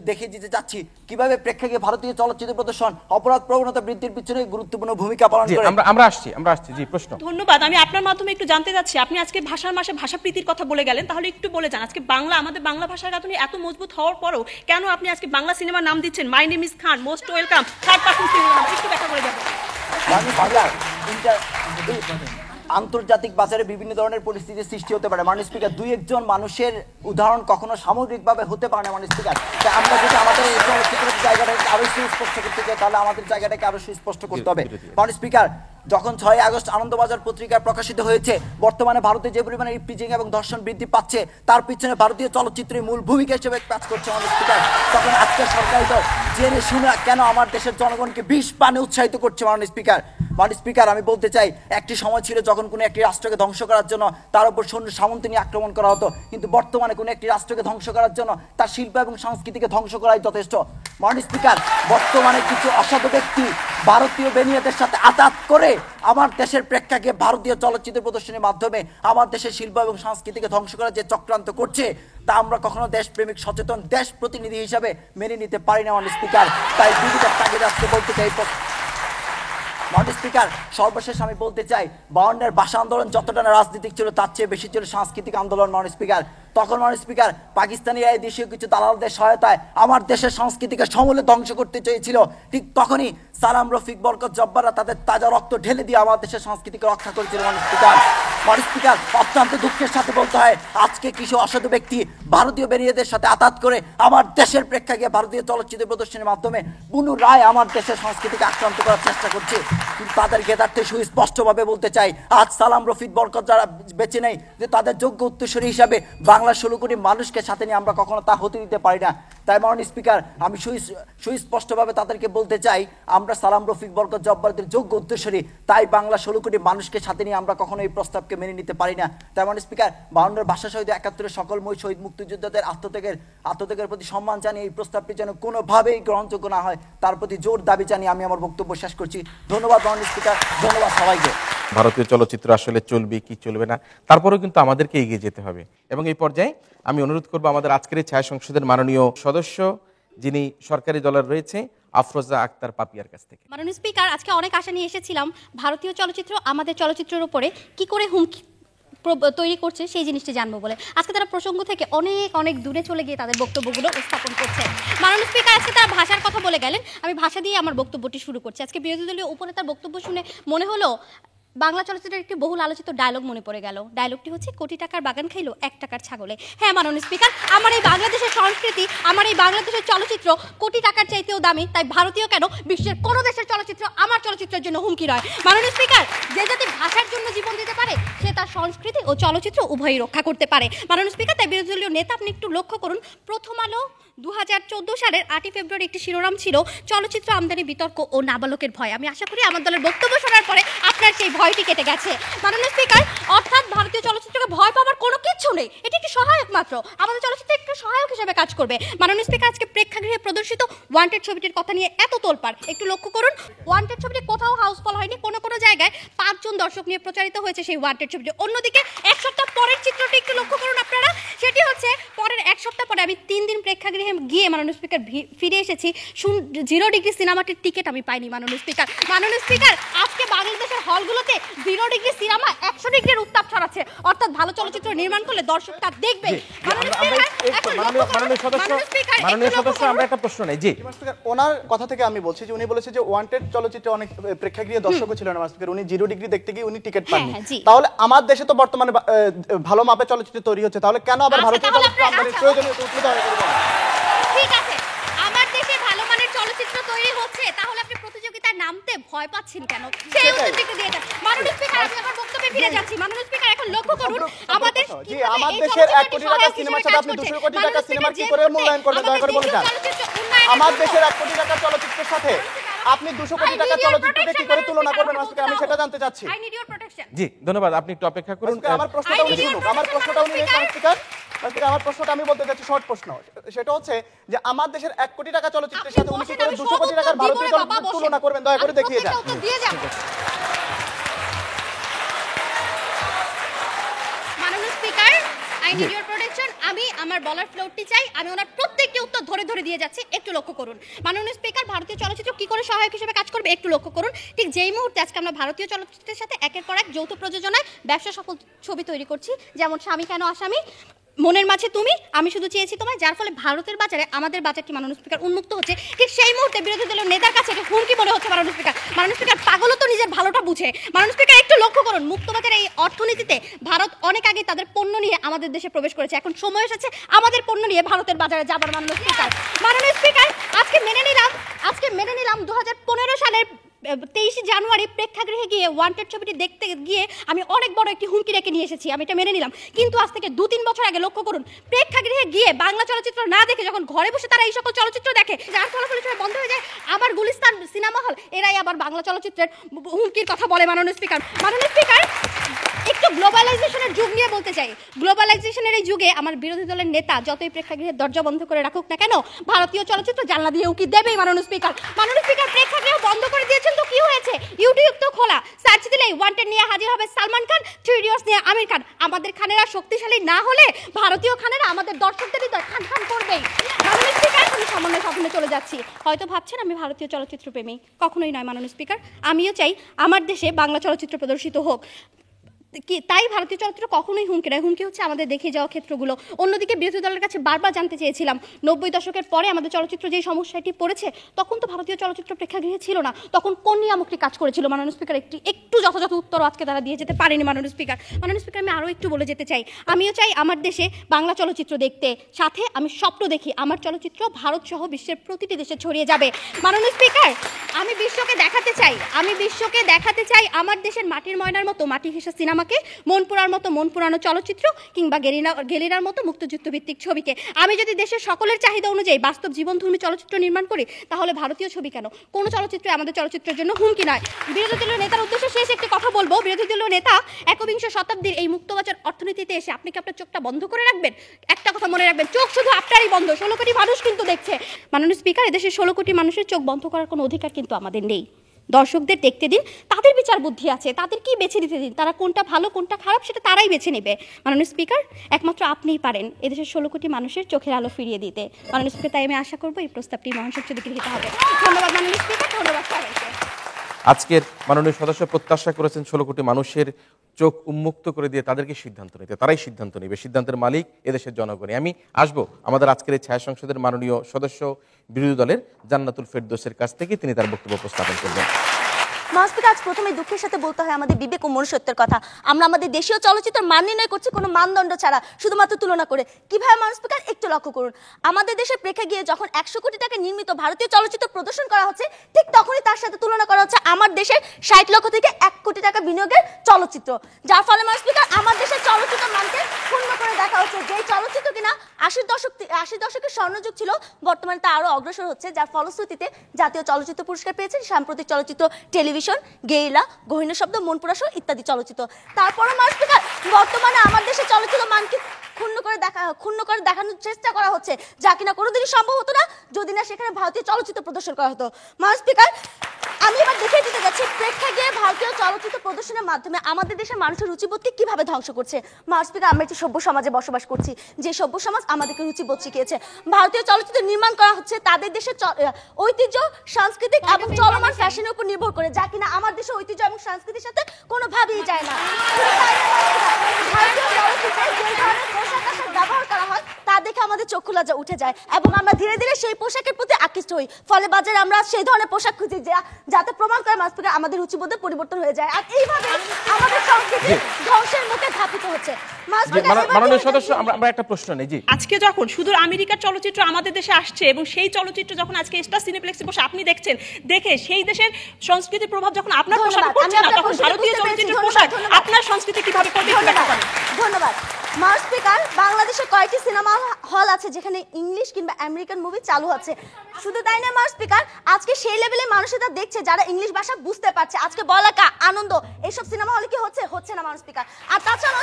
দেখিয়ে দিতে চাচ্ছি কিভাবে প্রেক্ষাগৃহে ভারতীয় চলচ্চিত্র প্রদর্শন অপরাধ প্রবণতা বৃদ্ধির পিছনে গুরুত্বপূর্ণ ভূমিকা পালন করে। আমরা আসছি। জি, প্রশ্ন। ধন্যবাদ। আমি আপনার মাধ্যমে একটু জানতে চাচ্ছি, আপনি আজকে ভাষার মাসে ভাষাপ্রীতির কথা বলে গেলেন, তাহলে একটু বলে যান আজকে আমাদের বাংলা ভাষার গাঁথনি এত মজবুত হওয়ার পরও কেন আপনি আজকে বাংলা সিনেমার নাম দিচ্ছেন my name is Khan, most welcome, third person cinema? একটু ব্যাখ্যা করে যাবেন। আন্তর্জাতিক বাজারে বিভিন্ন ধরনের পরিস্থিতির সৃষ্টি হতে পারে। মাননীয় স্পিকার, দুই একজন মানুষের উদাহরণ কখনো সামগ্রিকভাবে হতে পারে না। মাননীয় স্পিকার, আমরা যদি আমাদের এই চলচ্চিত্রের জায়গাটাকে আরো সুস্পষ্ট করতে চাই, তাহলে আমাদের জায়গাটাকে আরো সুস্পষ্ট করতে হবে। মাননীয় স্পিকার, যখন 6 আগস্ট আনন্দবাজার পত্রিকায় প্রকাশিত হয়েছে বর্তমানে ভারতে যে পরিমাণে ইপটিজিং এবং ধর্ষণ বৃদ্ধি পাচ্ছে, তার পিছনে ভারতীয় চলচ্চিত্রের মূল ভূমিকা হিসেবে কাজ করছে মাননীয় স্পিকার, তখন আজকের সরকারি দল জেনে শুনে কেন আমার দেশের জনগণকে বিষ পানে উৎসাহিত করছে? মাননীয় স্পিকার, আমি বলতে চাই, একটি সময় ছিল যখন কোনো একটি রাষ্ট্রকে ধ্বংস করার জন্য তার উপর সৈন্য সামন্ত নিয়ে আক্রমণ করা হতো, কিন্তু বর্তমানে কোনো একটি রাষ্ট্রকে ধ্বংস করার জন্য তার শিল্প এবং সংস্কৃতিকে ধ্বংস করাই যথেষ্ট। মাননীয় স্পিকার, বর্তমানে কিছু অসাধু ব্যক্তি ভারতীয় বেনিয়াদের সাথে আঘাত করে আমার দেশের প্রেক্ষাগৃহে ভারতীয় চলচ্চিত্র প্রদর্শনের মাধ্যমে আমার দেশের শিল্প এবং সংস্কৃতিকে ধ্বংস করার যে চক্রান্ত করছে, তা আমরা কখনো দেশপ্রেমিক সচেতন দেশ প্রতিনিধি হিসাবে মেনে নিতে পারি না। মাননীয় স্পিকার, তাই বিরোধিতার তাগিদে আজকে বলতে চাই। মাননীয় স্পিকার, সর্বশেষ আমি বলতে চাই, 52-এর ভাষা আন্দোলন যতটা না রাজনৈতিক ছিল, তার চেয়ে বেশি ছিল সাংস্কৃতিক আন্দোলন। মাননীয় স্পিকার, তখন মাননীয় স্পিকার পাকিস্তানিরা এই দেশীয় কিছু দালালদের সহায়তায় আমার দেশের সংস্কৃতিকে সমূলে ধ্বংস করতে চেয়েছিল, ঠিক তখনই সালাম, রফিক, বরকত, জব্বাররা তাদের তাজা রক্ত ঢেলে দিয়ে আমার দেশের সংস্কৃতিকে রক্ষা করেছিল। মাননীয় স্পিকার, অত্যন্ত দুঃখের সাথে বলতে হয়, আজকে কিছু অসাধু ব্যক্তি ভারতীয় বেরিয়েদের সাথে আঘাত করে আমার দেশের প্রেক্ষাগৃহে ভারতীয় চলচ্চিত্র প্রদর্শনের মাধ্যমে পুনরায় আমার দেশের সংস্কৃতিকে আক্রান্ত করার চেষ্টা করছে। কিন্তু তাদেরকে তাতে সুস্পষ্টভাবে বলতে চাই, আজ সালাম, রফিক, বরকত যারা বেঁচে নেই, যে তাদের যোগ্য উত্তরসূরি হিসাবে বাংলার 16 কোটি মানুষকে সাথে নিয়ে আমরা কখনো তা হতে দিতে পারি না। তাই মাননীয় স্পিকার, আমি সুস্পষ্টভাবে তাদেরকে বলতে চাই, আমরা সালাম, রফিক, বরকত, জব্বারদের যোগ্য উত্তরসূরি, তাই বাংলা 16 কোটি মানুষকে সাথে নিয়ে আমরা কখনো এই প্রস্তাবকে মেনে নিতে পারি না। তাই মাননীয় স্পিকার, 52-এর ভাষা শহীদ 71-এর সকল শহীদ মুক্তিযোদ্ধাদের আত্মত্যাগের প্রতি সম্মান জানিয়ে এই প্রস্তাবটি যেন কোনোভাবেই গ্রহণযোগ্য না হয়, তার প্রতি জোর দাবি জানিয়ে আমি আমার বক্তব্য শেষ করছি। ধন্যবাদ মাননীয় স্পিকার, ধন্যবাদ সবাইকে। ভারতীয় চলচ্চিত্র আসলে চলবে কি চলবে না, তারপরেও কিন্তু আমাদেরকে এগিয়ে যেতে হবে। এবং এই পর্যায়ে আমি অনুরোধ করব আমাদের আজকের ছায়া সংসদের মাননীয় সদস্য, যিনি সরকারি দলের রয়েছে, আফরোজা আক্তার পাপিয়ার কাছ থেকে। মাননীয় স্পিকার, আজকে অনেক আশা নিয়ে এসেছিলাম ভারতীয় চলচ্চিত্র আমাদের চলচ্চিত্রের উপরে কি করে হুমকি তৈরি করছে সেই জিনিসটি জানবো বলে। আজকে তারা প্রসঙ্গ থেকে অনেক দূরে চলে গিয়ে তাদের বক্তব্যগুলো উপস্থাপন করছে। মাননীয় স্পিকার, আজকে তারা ভাষার কথা বলে গেলেন, আমি ভাষা দিয়ে আমার বক্তব্যটি শুরু করছি। আজকে বিরোধী দলীয় উপনেতার বক্তব্য শুনে মনে হলো বাংলা চলচ্চিত্রের একটি বহুল আলোচিত ডায়লগ মনে পড়ে গেল। ডায়লগটি হচ্ছে, কোটি টাকার বাগান খাইলো 1 টাকার ছাগলে। হ্যাঁ মাননীয় স্পিকার, আমার এই বাংলাদেশের সংস্কৃতি, আমার এই বাংলাদেশের চলচ্চিত্র কোটি টাকার চাইতেও দামি, তাই ভারতীয় কেন বিশ্বের কোনো দেশের চলচ্চিত্র আমার চলচ্চিত্রের জন্য হুমকি নয়। মাননীয় স্পিকার, যে জাতি ভাষার জন্য জীবন দিতে পারে সে তার সংস্কৃতি ও চলচ্চিত্র উভয়ই রক্ষা করতে পারে। মাননীয় স্পিকার, তাই বিরোধী দলীয় নেতা আপনি একটু লক্ষ্য করুন, প্রথম আলো 2014 সালের 8 ফেব্রুয়ারি একটি শিরোনাম ছিল চলচ্চিত্র আমদানি বিতর্ক ও নাবালকের ভয়। আমি আশা করি আমার দলের বক্তব্য শোনার পরে আপনার সেই ভয়টি কেটে গেছে। মাননীয় স্পিকার, অর্থাৎ ভারতীয় চলচ্চিত্রকে ভয় পাওয়ার কোনো কিছু নেই, এটি একটি সহায়ক মাত্র, আমাদের চলচ্চিত্র একটু সহায়ক হিসেবে কাজ করবে। মাননীয় স্পিকার, আজকে প্রেক্ষাগৃহে প্রদর্শিত ওয়ান্টেড ছবিটির কথা নিয়ে এত তোলপাড়, একটু লক্ষ্য করুন, ওয়ান্টেড ছবিটি কোথাও হাউসফুল হয়নি, কোনো জায়গায় 5 জন দর্শক নিয়ে প্রচারিত হয়েছে সেই ওয়ান্টেড ছবিটি। অন্যদিকে 1 সপ্তাহ পরের চিত্রটি একটু লক্ষ্য করুন আপনারা, সেটি হচ্ছে পরের 1 সপ্তাহ পরে আমি 3 দিন প্রেক্ষাগৃহে গিয়ে মাননীয় স্পিকার ফিরে এসেছি, 0 ডিগ্রি সিনেমাটির টিকিট আমি পাইনি। মাননীয় স্পিকার, আজকে বাংলাদেশের হলগুলোতে সাথে 0 ডিগ্রি সিনেমা 100 ডিগ্রির উত্তাপ ছড়াচ্ছে, অর্থাৎ ভালো চলচ্চিত্র নির্মাণ করলে দর্শকটা দেখবে। মাননীয় সদস্য আমরা একটা প্রশ্ন নেই। জি ওনার কথা থেকে আমি বলছি যে উনি বলেছে যে ওয়ান্টেড চলচ্চিত্রে অনেক প্রেক্ষাগৃহে দর্শকও ছিল না, উনি 0 ডিগ্রি দেখতে গিয়ে উনি টিকিট পাননি। তাহলে আমার দেশে তো বর্তমানে ভালো মাপের চলচ্চিত্র তৈরি হচ্ছে, তাহলে কেন আবার ভারতীয় চলচ্চিত্র আমদানির প্রয়োজনীয় ঠিক আছে, আমার দেশে ভালো মানের চলচ্চিত্র তৈরি হচ্ছে, তাহলে আপনি প্রতিযোগিতায় নামতে ভয় পাচ্ছেন কেন? সেই উত্তরটি দিয়ে যান। মাননীয় স্পিকার, আমি আমার বক্তব্যে ফিরে যাচ্ছি। মাননীয় স্পিকার, এখন লক্ষ্য করুন আমাদের আমার দেশের 1 কোটি টাকা সিনেমার সাথে আপনি 200 কোটি টাকা সিনেমার কি করে মূল্যায়ন করবেন, দয়া করে বলে যান। আমার দেশের 1 কোটি টাকা চলচ্চিত্রের সাথে আপনি 200 কোটি টাকা চলচ্চিত্রকে কি করে তুলনা করবেন, আমি সেটা জানতে চাচ্ছি। জি ধন্যবাদ, আপনি একটু অপেক্ষা করুন। আমার প্রশ্নটা উনি শুনুক, আমার প্রশ্নটা উনি স্পিকার, আমার প্রশ্নটা আমি বলতে চাচ্ছি শর্ট প্রশ্ন, সেটা হচ্ছে যে আমার দেশের 1 কোটি টাকা চলচ্চিত্রের সাথে উনি কি করে 200 কোটি টাকার ভারতীয় চলচ্চিত্র তুলনা করবেন, দয়া করে দেখিয়ে যান। মাননীয় speaker, I need your protection. আমি আমার বলার ফ্লোরটি চাই, আমি ওনার প্রত্যেকটি উত্তর ধরে ধরে দিয়ে যাচ্ছি, একটু লক্ষ্য করুন। মাননীয় স্পিকার, ভারতীয় চলচ্চিত্র কি করে সহায়ক হিসেবে কাজ করবে একটু লক্ষ্য করুন। ঠিক যেই মুহূর্তে আজকে আমরা ভারতীয় চলচ্চিত্রের সাথে একের পর এক যৌথ প্রযোজনায় ব্যবসা সফল ছবি তৈরি করছি, যেমন স্বামী কেন আসামি, মনের মাঝে তুমি, আমি শুধু চেয়েছি তোমায়, যার ফলে ভারতের বাজারে আমাদের বাজারটি মাননীয় স্পিকার উন্মুক্ত হচ্ছে, ঠিক সেই মুহূর্তে বিরোধী দলের নেতার কাছে এটা হুমকি মনে হচ্ছে। মাননীয় স্পিকার, পাগলও তো নিজের ভালোটা বুঝে। মাননীয় স্পিকার, একটু লক্ষ্য করুন, মুক্তবাজার এই অর্থনীতিতে ভারত অনেক আগে তাদের পণ্য নিয়ে আমাদের দেশে প্রবেশ করেছে, এখন সময় এসেছে আমাদের পণ্য নিয়ে ভারতের বাজারে যাবার। মাননীয় স্পিকার, আজকে মেনে নিলাম 2015 সালের 23 জানুয়ারি প্রেক্ষাগৃহে গিয়ে ওয়ান্টেড ছবিটি দেখতে গিয়ে আমি অনেক বড় একটি হুমকি রেখে নিয়ে এসেছি, আমি এটা মেনে নিলাম। কিন্তু আজ থেকে 2-3 বছর আগে লক্ষ্য করুন, প্রেক্ষাগৃহে গিয়ে বাংলা চলচ্চিত্র না দেখে যখন ঘরে বসে তারা এই সকল চলচ্চিত্র দেখে, যার ফলাফল হিসেবে বন্ধ হয়ে যায় আবার গুলিস্তান সিনেমা হল, এরাই আবার বাংলা চলচ্চিত্রের হুমকির কথা বলে। মাননীয় স্পিকার, একটু গ্লোবালাইজেশনের যুগ নিয়ে বলতে চাই। গ্লোবালাইজেশনের এই যুগে আমার বিরোধী দলের নেতা যতই প্রেক্ষাগৃহের দরজা বন্ধ করে রাখুক না কেন, ভারতীয় চলচ্চিত্র জানলা দিয়ে উকি দেবেই। মাননীয় স্পিকার, প্রেক্ষাগৃহ বন্ধ করে দিয়েছেন তো কি হয়েছে? ইউটিউব তো খোলা, সার্চ দিলেই ওয়ান্টেড নিয়ে হাজির হবে সালমান খান, 3 ইডিয়টস নিয়ে আমির খান। আমাদের খানেরা শক্তিশালী না হলে ভারতীয় খানেরা আমাদের দর্শকদের হৃদয় খান খান করবেই। মাননীয় স্পিকার, আমি সামান্য স্বপ্নে চলে যাচ্ছি, হয়তো ভাবছেন আমি ভারতীয় চলচ্চিত্র প্রেমী, কখনোই নয়। মাননীয় স্পিকার, আমিও চাই আমার দেশে বাংলা চলচ্চিত্র প্রদর্শিত হোক, তাই ভারতীয় চলচ্চিত্র কখনোই হুমকি নয়, হুমকি হচ্ছে আমাদের দেখে যাওয়া ক্ষেত্রগুলো। অন্যদিকে বিরোধী দলের কাছে বারবার জানতে চেয়েছিলাম, 90 দশকের পরে আমাদের চলচ্চিত্র যেই সমস্যাটি পড়েছে, তখন তো ভারতীয় চলচ্চিত্র প্রেক্ষাগৃহে ছিল না, তখন কোন নিয়ামকটি কাজ করেছিল? মাননীয় স্পিকার, একটু যথাযথ উত্তর আজকে তারা দিয়ে যেতে পারেনি। মাননীয় স্পিকার, আমি আরও একটু বলে যেতে চাই, আমিও চাই আমার দেশে বাংলা চলচ্চিত্র দেখতে, সাথে আমি স্বপ্ন দেখি আমার চলচ্চিত্র ভারত সহ বিশ্বের প্রতিটি দেশে ছড়িয়ে যাবে। মাননীয় স্পিকার, আমি বিশ্বকে দেখাতে চাই আমার দেশের মাটির ময়নার মতো মাটি ঘেঁষা সিনেমাকে, মন পুরার মতো মন পুরানো চলচ্চিত্র, কিংবা গেরিনার মতো মুক্তিযুদ্ধ ভিত্তিক ছবিকে। আমি যদি দেশের সকলের চাহিদা অনুযায়ী বাস্তব জীবনধর্মী চলচ্চিত্র নির্মাণ করি, তাহলে ভারতীয় ছবি কেন, কোনো চলচ্চিত্র আমাদের চলচ্চিত্রের জন্য হুমকি নয়। বিরোধী দলীয় নেতার উদ্দেশ্যে শেষ একটি কথা বলবো, বিরোধী দলীয় নেতা 21 শতাব্দীর এই মুক্তবাজার অর্থনীতিতে এসে আপনি কি আপনার চোখটা বন্ধ করে রাখবেন? একটা কথা মনে রাখবেন, চোখ শুধু আপনারই বন্ধ, 16 কোটি মানুষ কিন্তু দেখছে। মাননীয় স্পিকার, এদেশের 16 কোটি মানুষের চোখ বন্ধ করার কোনো অধিকার কিন্তু আমাদের নেই। দর্শকদের দেখতে দিন, তাদের বিচার বুদ্ধি আছে, তাদের কি বেছে নিতে দিন, তারা কোনটা ভালো কোনটা খারাপ সেটা তারাই বেছে নেবে। মাননীয় স্পিকার, একমাত্র আপনিই পারেন এদেশের 16 কোটি মানুষের চোখের আলো ফিরিয়ে দিতে। মাননীয় স্পিকার, তাই আমি আশা করবো এই প্রস্তাবটি মহাসচিবে গৃহীত হবে। ধন্যবাদ মাননীয় স্পিকার, ধন্যবাদ সবাইকে। আজকের মাননীয় সদস্য প্রত্যাশা করেছেন 16 কোটি মানুষের চোখ উন্মুক্ত করে দিয়ে তাদেরকে সিদ্ধান্ত নিতে, তারাই সিদ্ধান্ত নেবে, সিদ্ধান্তের মালিক এদেশের জনগণই। আমি আসবো আমাদের আজকের এই ছায়া সংসদের মাননীয় সদস্য বিরোধী দলের জান্নাতুল ফেরদৌসের কাছ থেকে, তিনি তার বক্তব্য উপস্থাপন করবেন। মহাস্পিকার, আজ প্রথমে দুঃখের সাথে বলতে হয় আমাদের বিবেক ও মনুষ্যত্বের কথা। আমরা আমাদের দেশীয় চলচ্চিত্র মান নির্ণয় করছি কোনো মানদণ্ড ছাড়া, শুধুমাত্র তুলনা করে। কিভাবে মহাস্পিকার, একটু লক্ষ্য করুন, আমাদের দেশে প্রেক্ষাগৃহে যখন 100 কোটি টাকা নির্মিত ভারতীয় চলচ্চিত্র প্রদর্শন করা হচ্ছে, ঠিক তখনই তার সাথে তুলনা করা হচ্ছে আমার দেশের 60 লক্ষ থেকে 1 কোটি টাকা বিনিয়োগের চলচ্চিত্র, যার ফলে মহাস্পিকার আমার দেশের চলচ্চিত্র মানকে ক্ষুণ্ণ করে দেখা হচ্ছে। যেই চলচ্চিত্র কিনা 80 দশকের স্বর্ণযুগ ছিল, বর্তমানে তা আরো অগ্রসর হচ্ছে, যার ফলশ্রুতিতে জাতীয় চলচ্চিত্র পুরস্কার পেয়েছেন সাম্প্রতিক চলচ্চিত্র, টেলিভিশন, গেরিলা, গহীন শব্দ, মনপুরা সহ ইত্যাদি চলচ্চিত্র। তারপরে মহাস্পিকার, বর্তমানে আমার দেশের চলচ্চিত্র মানকে ক্ষুণ্ণ করে দেখানোর চেষ্টা করা হচ্ছে, যা কিনা কোনোদিনই সম্ভব হতো না যদি না সেখানে ভারতীয় চলচ্চিত্র প্রদর্শন করা হতো। মহাস্পিকার, আমি এবার দেখে দিতে যাচ্ছি প্রেক্ষাগৃহে ভারতীয় চলচ্চিত্র প্রদর্শনের মাধ্যমে আমাদের দেশের মানুষের রুচিবোধকে কিভাবে ধ্বংস করছে। স্পিকার, আমরা একটি সভ্য সমাজে বসবাস করছি, যে সভ্য সমাজ আমাদেরকে রুচিবোধ শিখিয়েছে। ভারতীয় চলচ্চিত্র নির্মাণ করা হচ্ছে তাদের দেশের ঐতিহ্য, সাংস্কৃতিক এবং চলমান ফ্যাশনের উপর নির্ভর করে, যা কিনা আমার দেশের ঐতিহ্য এবং সংস্কৃতির সাথে কোনোভাবেই যায় না। ভারতীয় চলচ্চিত্রে যে ধরনের পোশাক আশাক ব্যবহার করা হয় তা দেখে আমাদের চক্ষু লজ্জা উঠে যায় এবং আমরা ধীরে ধীরে সেই পোশাকের প্রতি আকৃষ্ট হই। ফলে বাজারে আমরা সেই ধরনের পোশাক খুঁজি যাতে প্রমাণ করে মাসপিকার আমাদের রুচিবোধে পরিবর্তন হয়ে যায়, আর এইভাবে আমাদের সংস্কৃতি ধ্বংসের মুখে ধাপিত হচ্ছে। মাননীয় সদস্য, আমরা একটা প্রশ্ন নেই। জি, আজকে যখন শুধু আমেরিকার চলচ্চিত্র আমাদের দেশে আসছে এবং সেই চলচ্চিত্র যখন আজকে স্টার সিনেপ্লেক্সে বসে আপনি দেখছেন, দেখে সেই দেশের সংস্কৃতির প্রভাব যখন আপনার পোশাকে পড়ছে না, তখন ভারতীয় চলচ্চিত্রের পোশাক আপনার সংস্কৃতি কিভাবে প্রভাবিত করে? ধন্যবাদ। স্পিকার, বাংলাদেশে কয়েকটি সিনেমা হল আছে যেখানে ইংলিশ কিংবা আমেরিকান মুভি চালু আছে। শুধু তাই না স্পিকার, আজকে সেই লেভেলে মানুষেরা দেখছে যারা ইংলিশ ভাষা বুঝতে পারছে। আজকে বলাকা, আনন্দ, এইসব সিনেমা হলে কি হচ্ছে না স্পিকার। আর তাছাড়া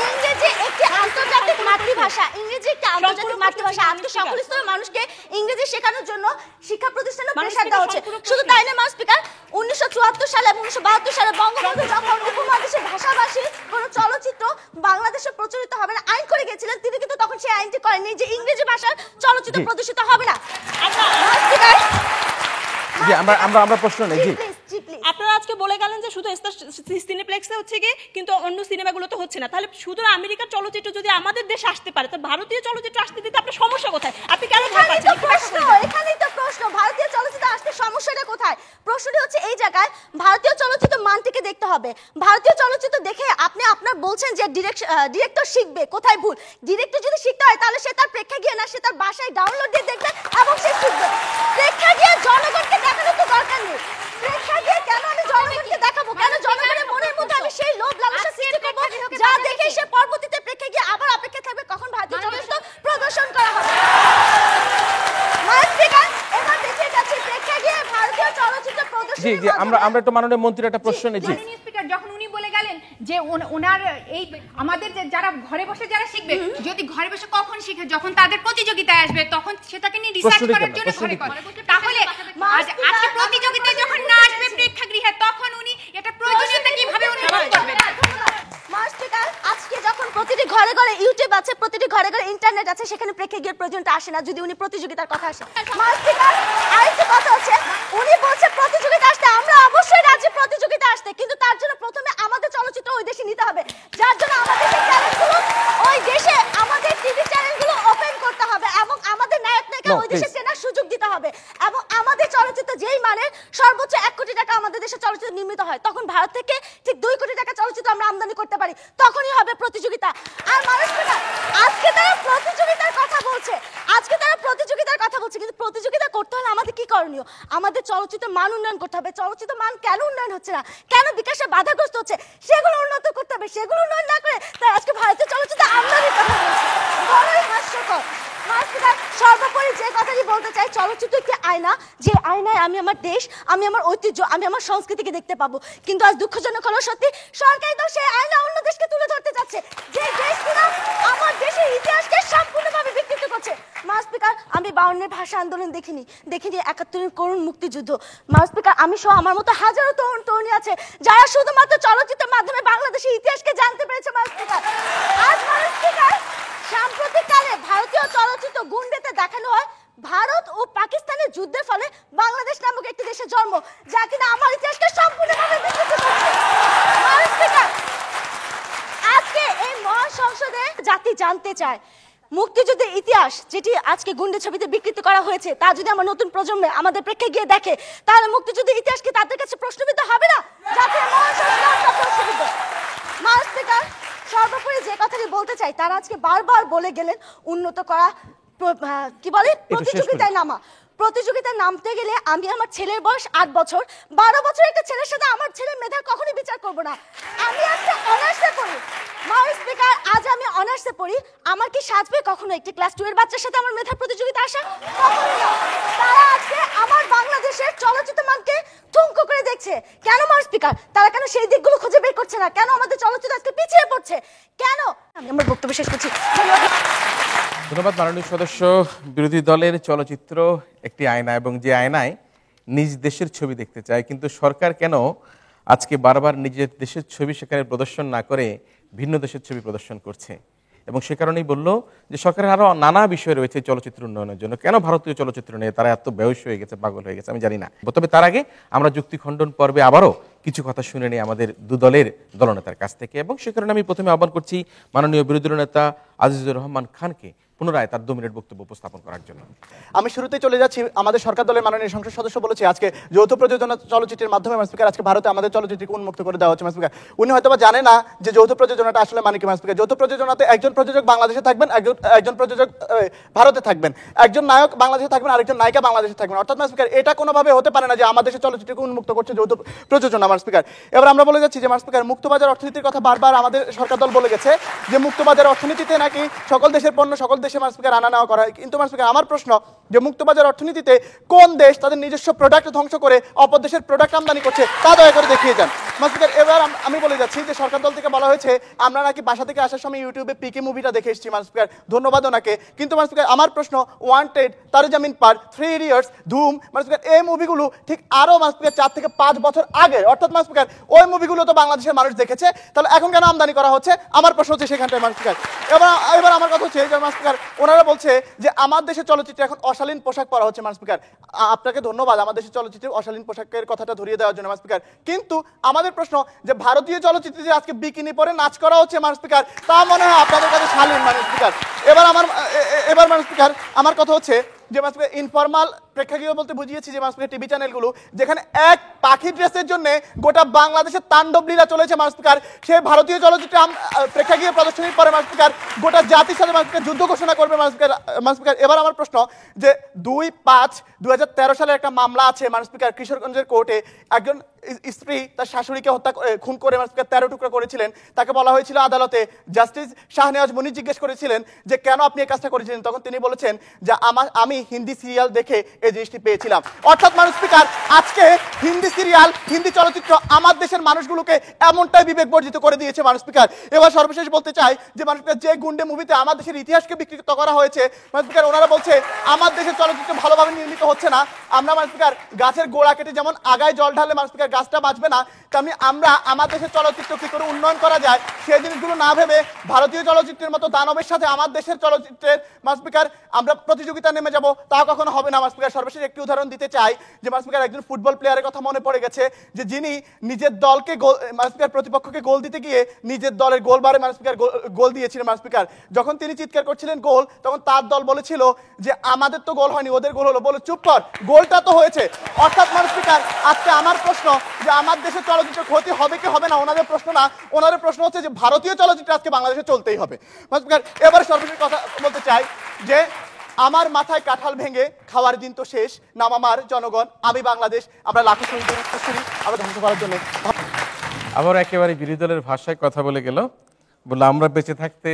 ইংরেজি একটি আন্তর্জাতিক মাতৃভাষা, ইংরেজি একটি আন্তর্জাতিক মাতৃভাষা। আজকে সকল স্তরের মানুষকে ইংরেজি শেখানোর জন্য শিক্ষা প্রতিষ্ঠানে প্রেসার দেওয়া হচ্ছে। শুধু তাই না স্পিকার, 1974 সালে এবং 1972 সালে বঙ্গবন্ধু যখন উপমহাদেশের ভাষাভাষী কোনো চলচ্চিত্র বাংলাদেশে প্রচলিত হবে না আইন করে গিয়েছিলেন, তিনি কিন্তু তখন সেই আইনটি করেননি যে ইংরেজি ভাষার চলচ্চিত্র প্রদর্শিত হবে না। জি, আমরা প্রশ্ন নেই। জি, আপনারা আজকে বলে গেলেন যে শুধু স্টার সিনেপ্লেক্সে হচ্ছে কি, কিন্তু অন্য সিনেমাগুলো তো হচ্ছে না। তাহলে শুধু আমেরিকার চলচ্চিত্র যদি আমাদের দেশে আসতে পারে, তো ভারতীয় চলচ্চিত্র আসতে দিতে আপনার সমস্যা কোথায়? আপনি কেন ভয় পাচ্ছেন? এখানেই তো প্রশ্ন, ভারতীয় চলচ্চিত্র আসতে সমস্যাটা কোথায়? প্রশ্নটি হচ্ছে এই জায়গায়, ভারতীয় চলচ্চিত্র মানটিকে দেখতে হবে। ভারতীয় চলচ্চিত্র দেখে আপনি আপনার বলছেন যে ডিরেক্টর শিখবে, কোথায় ভুল? ডিরেক্টর যদি শিখতে হয় তাহলে সে তার প্রেক্ষাগৃহে না, সে তার বাসায় ডাউনলোড দিয়ে দেখবে এবং সে শিখবে। প্রেক্ষাগৃহে জনগণকে দেখানোর তো দরকার নেই। প্রেক্ষাগৃহে কেন আমি জনগণকে দেখাবো? কেন জনগণের মনের মধ্যে আমি সেই লোভ লালসা সৃষ্টি করবো যা দেখে সে পরবর্তীতে প্রেক্ষাগৃহে আবার অপেক্ষা থাকবে কখন ভারতীয় চলচ্চিত্র প্রদর্শন করা হবে। এবার দেখে যাচ্ছে প্রেক্ষাগৃহে ভারতীয় চলচ্চিত্র প্রদর্শন। জি, আমরা একটু মাননীয় মন্ত্রীর একটা প্রশ্ন নেই। জি, মাননীয় স্পিকার, যখন উনি বলে গেলেন যে ওনার এই আমাদের যারা ঘরে বসে যারা শিখবে, যদি ঘরে বসে কখন শিখে, যখন তাদের প্রতিযোগিতায় আসবে তখন সেটাকে নিয়ে রিসার্চ করার জন্য ঘরে করে। তাহলে আজকে প্রতিযোগিতায় যখন না আসবে প্রেক্ষাগৃহে, তখন উনি এটা প্রয়োজনীয়তা কিভাবে অনুভব করবেন? আজকে যখন প্রতিটি ঘরে ঘরে ইউটিউব আছে, প্রতিটি ঘরে ঘরে ইন্টারনেট আছে, সেখানে প্রেক্ষাগৃহের প্রয়োজনটা আসে না যদি উনি প্রতিযোগিতার কথা আসে। আরেকটা কথা হচ্ছে, উনি বলছে প্রতিযোগিতা আসতে, আমরা অবশ্যই রাজি প্রতিযোগিতা আসতে, কিন্তু তার জন্য প্রথমে আমাদের চলচ্চিত্র ওই দেশে নিতে হবে, যার জন্য আমাদের চ্যানেলগুলো ওই দেশে, আমাদের টিভি চ্যানেলগুলো ওপেন করতে হবে এবং আমাদের নায়ক নায়িকা ওই দেশে চেনার সুযোগ দিতে হবে এবং আমাদের চলচ্চিত্র যেই মানের সর্বোচ্চ 1 কোটি টাকা আমাদের দেশে চলচ্চিত্র নির্মিত হয়, তখন ভারত থেকে ঠিক 2 কোটি টাকা চলচ্চিত্র আমরা আমদানি করতে পারি, তখনই হবে প্রতিযোগিতা। আর মানুষরা আজকে তারা প্রতিযোগিতার কথা বলছে, কিন্তু প্রতিযোগিতা করতে হলে আমাদের কি করণীয়? আমাদের চলচ্চিত্রের মান উন্নয়ন করতে হবে। চলচ্চিত্র মান কেন উন্নয়ন হচ্ছে না, কেন বিকাশে বাধাগ্রস্ত হচ্ছে, সেগুলো উন্নত করতে হবে। সেগুলো উন্নয়ন না করে তারা আজকে ভারতীয় চলচ্চিত্র আমদানির কথা বলছে, বড়ই হাস্যকর। সর্বোপরি যে কথাটি বলতে চাই, চলচ্চিত্র একটি আয়না, যে আয়নায় আমি আমার দেশ, আমি আমার ঐতিহ্য, আমি আমার সংস্কৃতিকে দেখতে পাবো। কিন্তু আজ দুঃখজনক হলো সত্যি, সরকার তো সেই আয়না অন্য দেশকে তুলে ধরতে যাচ্ছে, যে দেশ কিনা আমার দেশের ইতিহাসকে সম্পূর্ণভাবে বিকৃত করছে। স্পিকার, আমি 52-এর ভাষা আন্দোলন দেখিনি 71-এর করুণ মুক্তিযুদ্ধ। স্পিকার, আমি সহ আমার মতো হাজারো তরুণ তরুণী আছে যারা শুধুমাত্র চলচ্চিত্রের মাধ্যমে বাংলাদেশের ইতিহাসকে জানতে পেরেছে। স্পিকার, আজ স্পিকার, সাম্প্রতিককালে ভারতীয় চলচ্চিত্র গুন্ডেতে দেখানো হয় ভারত ও পাকিস্তানের যুদ্ধের ফলে বাংলাদেশ নামক একটি দেশের জন্ম, যা কিনা আমার ইতিহাসকে সম্পূর্ণভাবে বিকৃত করছে। স্পিকার, আজকে এই মহাসংসদে জাতি জানতে চায় মুক্তিযুদ্ধের ইতিহাস, যেটি আজকে গুন্ডে ছবিতে বিকৃত করা হয়েছে, তা যদি আমার নতুন প্রজন্মে আমাদের প্রেক্ষাগৃহে দেখে, তাহলে মুক্তিযুদ্ধের ইতিহাস কি তাদের কাছে প্রশ্নবিদ্ধ হবে না? জাতীয় মহাসংসদ প্রশ্নবিদ্ধ। স্পিকার, সর্বোপরি যে কথাটি বলতে চাই, তারা আজকে বারবার বলে গেলেন উন্নত করা, কি বলে, প্রতিযোগিতায় নামা। প্রতিযোগিতায় নামতে গেলে আমি আমার ছেলের বয়স 8 বছর, 12 বছর একটা ছেলের সাথে আমার ছেলের মেধার কখনোই বিচার করব না। আমি আজকে অনার্সে পড়ি। স্পিকার, আজ আমি অনার্সে পড়ি, আমার কি সাজবে কখনো একটি ক্লাস 2 এর বাচ্চার সাথে আমার মেধার প্রতিযোগিতা আসা? কখনোই না। তারা আজকে আমার বাংলাদেশের চলচ্চিত্র মানকে ঠুনকো করে দেখছে। কেন স্পিকার, তারা কেন সেই দিকগুলো খুঁজে বের করছে না? কেন আমাদের চলচ্চিত্র আজকে পিছিয়ে পড়ছে? কেন? আমি আমার বক্তব্য শেষ করছি। ধন্যবাদ মাননীয় সদস্য। বিরোধী দলের চলচ্চিত্র একটি আয়না এবং যে আয়নায় নিজ দেশের ছবি দেখতে চায়, কিন্তু সরকার কেন আজকে বারবার নিজের দেশের ছবি সেখানে প্রদর্শন না করে ভিন্ন দেশের ছবি প্রদর্শন করছে? এবং সে কারণেই বললো যে সরকারের আরও নানা বিষয় রয়েছে চলচ্চিত্র উন্নয়নের জন্য, কেন ভারতীয় চলচ্চিত্র নিয়ে তারা এত বেহুশ হয়ে গেছে, পাগল হয়ে গেছে, আমি জানি না। তবে তার আগে আমরা যুক্তি খণ্ডন পর্বে আবারও কিছু কথা শুনে নিই আমাদের দু দলের দলনেতার কাছ থেকে, এবং সে কারণে আমি প্রথমে আহ্বান করছি মাননীয় বিরোধী দলনেতা আজিজুর রহমান খানকে পুনরায় তার 2 মিনিট বক্তব্য উপস্থাপন করার জন্য। আমি শুরুতেই চলে যাচ্ছি, আমাদের সরকার দলের মাননীয় সংসদ সদস্য বলেছে আজকে যৌথ প্রযোজনা চলচ্চিত্রের মাধ্যমে স্পিকার আজকে ভারতে আমাদের চলচ্চিত্রকে উন্মুক্ত করে দেওয়া হচ্ছে। স্পিকার উনি হয়তোবা জানে না যে যৌথ প্রযোজনাটা আসলে মানে কি। স্পিকার যৌথ প্রযোজনাতে একজন প্রযোজক বাংলাদেশে থাকবেন, একজন প্রযোজক ভারতে থাকবেন, একজন নায়ক বাংলাদেশে থাকবেন, আরেকজন নায়িকা বাংলাদেশে থাকবেন। অর্থাৎ স্পিকার এটা কোনোভাবে হতে পারে না যে আমাদের দেশের চলচ্চিত্রকে উন্মুক্ত করছে যৌথ প্রযোজনা। স্পিকার এবার আমরা বলে যাচ্ছি যে স্পিকার মুক্তবাজার অর্থনীতির কথা বারবার আমাদের সরকার দল বলে গেছে যে মুক্তবাজার অর্থনীতিতে নাকি সকল দেশের পণ্য সকল দেশে স্পিকার আনা নেওয়া করা হয়। কিন্তু স্পিকার আমার প্রশ্ন যে মুক্তবাজার অর্থনীতিতে কোন দেশ তাদের নিজস্ব প্রোডাক্ট ধ্বংস করে অপর দেশের প্রোডাক্ট আমদানি করছে তা দয়া করে দেখিয়ে যান। স্পিকার এবার আমি বলে যাচ্ছি যে সরকার দল থেকে বলা হয়েছে আমরা নাকি বাসা থেকে আসার সময় ইউটিউবে পিকে মুভিটা দেখে এসেছি। স্পিকার ধন্যবাদ ওনাকে। কিন্তু স্পিকার আমার প্রশ্ন ওয়ান্টেড, তারে জামিন পার, 3 ইডিয়টস, ধুম স্পিকার এই মুভিগুলো ঠিক আরো স্পিকার 4 থেকে 5 বছর আগে, অর্থাৎ স্পিকার ওই মুভিগুলো তো বাংলাদেশের মানুষ দেখেছে, তাহলে এখন কেন আমদানি করা হচ্ছে? আমার প্রশ্ন হচ্ছে সেখানটায় স্পিকার। এবার আমার কথা হচ্ছে যে স্পিকার ওনারা বলছে যে আমার দেশের চলচ্চিত্রে এখন অশালীন পোশাক পরা হচ্ছে। স্পিকার আপনাকে ধন্যবাদ আমার দেশের চলচ্চিত্রে অশালীন পোশাকের কথাটা ধরিয়ে দেওয়ার জন্য স্পিকার। কিন্তু আমাদের প্রশ্ন যে ভারতীয় চলচ্চিত্রে যে আজকে বিকিনি পরে নাচ করা হচ্ছে স্পিকার, তা মনে হয় আপনাদের কাছে শালীন স্পিকার। এবার স্পিকার আমার কথা হচ্ছে যে ইনফরমাল প্রেক্ষাগৃহ বলতে বুঝিয়েছি যে টিভি চ্যানেলগুলো যেখানে এক পাখি ড্রেসের জন্য গোটা বাংলাদেশের তাণ্ডব লীলা চলেছে স্পিকার, সে ভারতীয় চলচ্চিত্রে প্রেক্ষাগৃহ প্রদর্শনীর পরে স্পিকার গোটা জাতির সাথে যুদ্ধ ঘোষণা করবে স্পিকার। এবার আমার প্রশ্ন যে 2/5/2013 সালের একটা মামলা আছে স্পিকার কিশোরগঞ্জের কোর্টে। একজন স্ত্রী তার শাশুড়িকে খুন করে 13 টুকরা করেছিলেন। তাকে বলা হয়েছিল আদালতে, জাস্টিস শাহনেওয়াজ মুনির জিজ্ঞেস করেছিলেন যে কেন আপনি এই কাজটা করেছিলেন, তখন তিনি বলেছেন যে আমি হিন্দি সিরিয়াল দেখে এই জিনিসটি পেয়েছিলাম। অর্থাৎ স্পিকার আজকে হিন্দি সিরিয়াল, হিন্দি চলচ্চিত্র আমার দেশের মানুষগুলোকে এমনটাই বিবেক বর্জিত করে দিয়েছে স্পিকার। এবার সর্বশেষ বলতে চাই যে যে গুন্ডে মুভিতে আমার দেশের ইতিহাসকে বিকৃত করা হয়েছে স্পিকার, ওনারা বলছে আমার দেশের চলচ্চিত্র ভালোভাবে নির্মিত হচ্ছে না। আমরা স্পিকার গাছের গোড়া কেটে যেমন আগায় জল ঢালে স্পিকার গাছটা বাঁচবে না, তেমনি আমরা আমার দেশের চলচ্চিত্র কি করে উন্নয়ন করা যায় সেই জিনিসগুলো না ভেবে ভারতীয় চলচ্চিত্রের মতো দানবের সাথে আমার দেশের চলচ্চিত্রের স্পিকার আমরা প্রতিযোগিতা নেমে যাব, তা কখনো হবে না স্পিকার। সর্বশেষ একটি উদাহরণ দিতে চাই যে স্পিকার একজন ফুটবল প্লেয়ারের কথা মনে পড়ে গেছে যে যিনি নিজের দলকে স্পিকার প্রতিপক্ষকে গোল দিতে গিয়ে নিজের দলের গোলবারে স্পিকার গোল দিয়েছিলেন স্পিকার। যখন তিনি চিৎকার করছিলেন গোল, তখন তার দল বলেছিল যে আমাদের তো গোল হয়নি, ওদের গোল হলো। বলে চুপ কর, গোলটা তো হয়েছে। অর্থাৎ স্পিকার আজকে আমার প্রশ্ন যে আমার দেশের চলচ্চিত্র ক্ষতি হবে কি হবে না ওনাদের প্রশ্ন না, ওনাদের প্রশ্ন হচ্ছে যে ভারতীয় চলচ্চিত্র আজকে বাংলাদেশে চলতেই হবে স্পিকার। এবার সর্বশেষ কথা বলতে চাই যে আমার মাথায় কাঁঠাল ভেঙে খাওয়ার দিন তো শেষ, নাম আমার জনগণ, আমি বাংলাদেশ, আমরা লাখো শহীদের উত্তরসূরি, আমরা ধ্বংস করার জন্য। আবার একেবারে বিরোধী দলের ভাষায় কথা বলে গেল, বললো আমরা বেঁচে থাকতে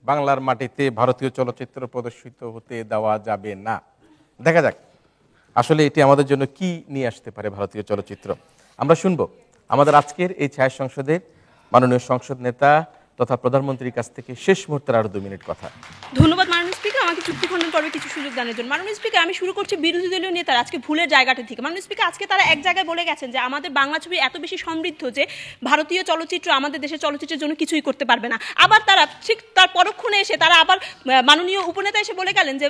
বাংলার মাটিতে ভারতীয় চলচ্চিত্র প্রদর্শিত হতে দেওয়া যাবে না। দেখা যাক আসলে এটি আমাদের জন্য কি নিয়ে আসতে পারে ভারতীয় চলচ্চিত্র। আমরা শুনবো আমাদের আজকের এই ছায়া সংসদের মাননীয় সংসদ নেতা তথা প্রধানমন্ত্রীর কাছ থেকে শেষ মুহূর্তের আরো 2 মিনিট কথা। ধন্যবাদ মাননীয় স্পিকার আমাকে চুক্তি খণ্ডন পর্বে কিছু সুযোগ দানের জন্য। মাননীয় স্পিকার আমি শুরু করছি বিরোধী দলীয় নেতারা আজকে ভুলের জায়গাটা থেকে। মাননীয় স্পিকার আজকে তারা এক জায়গায় বলে গেছেন যে আমাদের বাংলা ছবি এত বেশি সমৃদ্ধ যে ভারতীয় চলচ্চিত্র আমাদের দেশের চলচ্চিত্রের জন্য কিছুই করতে পারবে না। আবার তারা ঠিক তার পরক্ষণে এসে তারা আবার মাননীয় উপনেতা এসে বলে গেলেন যে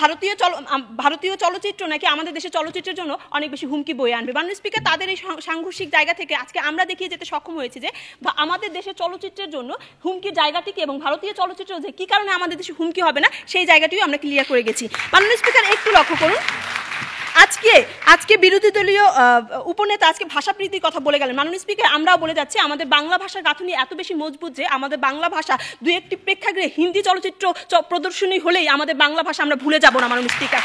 ভারতীয় চলচ্চিত্র নাকি আমাদের দেশের চলচ্চিত্রের জন্য অনেক বেশি হুমকি বয়ে আনবে। মাননীয় স্পিকার তাদের এই সাংঘর্ষিক জায়গা থেকে আজকে আমরা দেখিয়ে যেতে সক্ষম হয়েছে যে আমাদের দেশের চলচ্চিত্রের জন্য হুমকির জায়গাটিকে এবং ভারতীয় চলচ্চিত্র যে কী কারণে আমাদের দেশে হুমকি হবে না সেই জায়গাটিও আমরা ক্লিয়ার করে গেছি। মাননীয় স্পিকার একটু লক্ষ্য করুন, আজকে বিরোধী দলীয় উপনেতা আজকে ভাষাপ্রীতির কথা বলে গেলেন। মাননীয় স্পিকার আমরাও বলে যাচ্ছি আমাদের বাংলা ভাষার গাঁথনি এত বেশি মজবুত যে আমাদের বাংলা ভাষা 2-1টি প্রেক্ষাগৃহে হিন্দি চলচ্চিত্র প্রদর্শনী হলেই আমাদের বাংলা ভাষা আমরা ভুলে যাব না। মাননীয় স্পিকার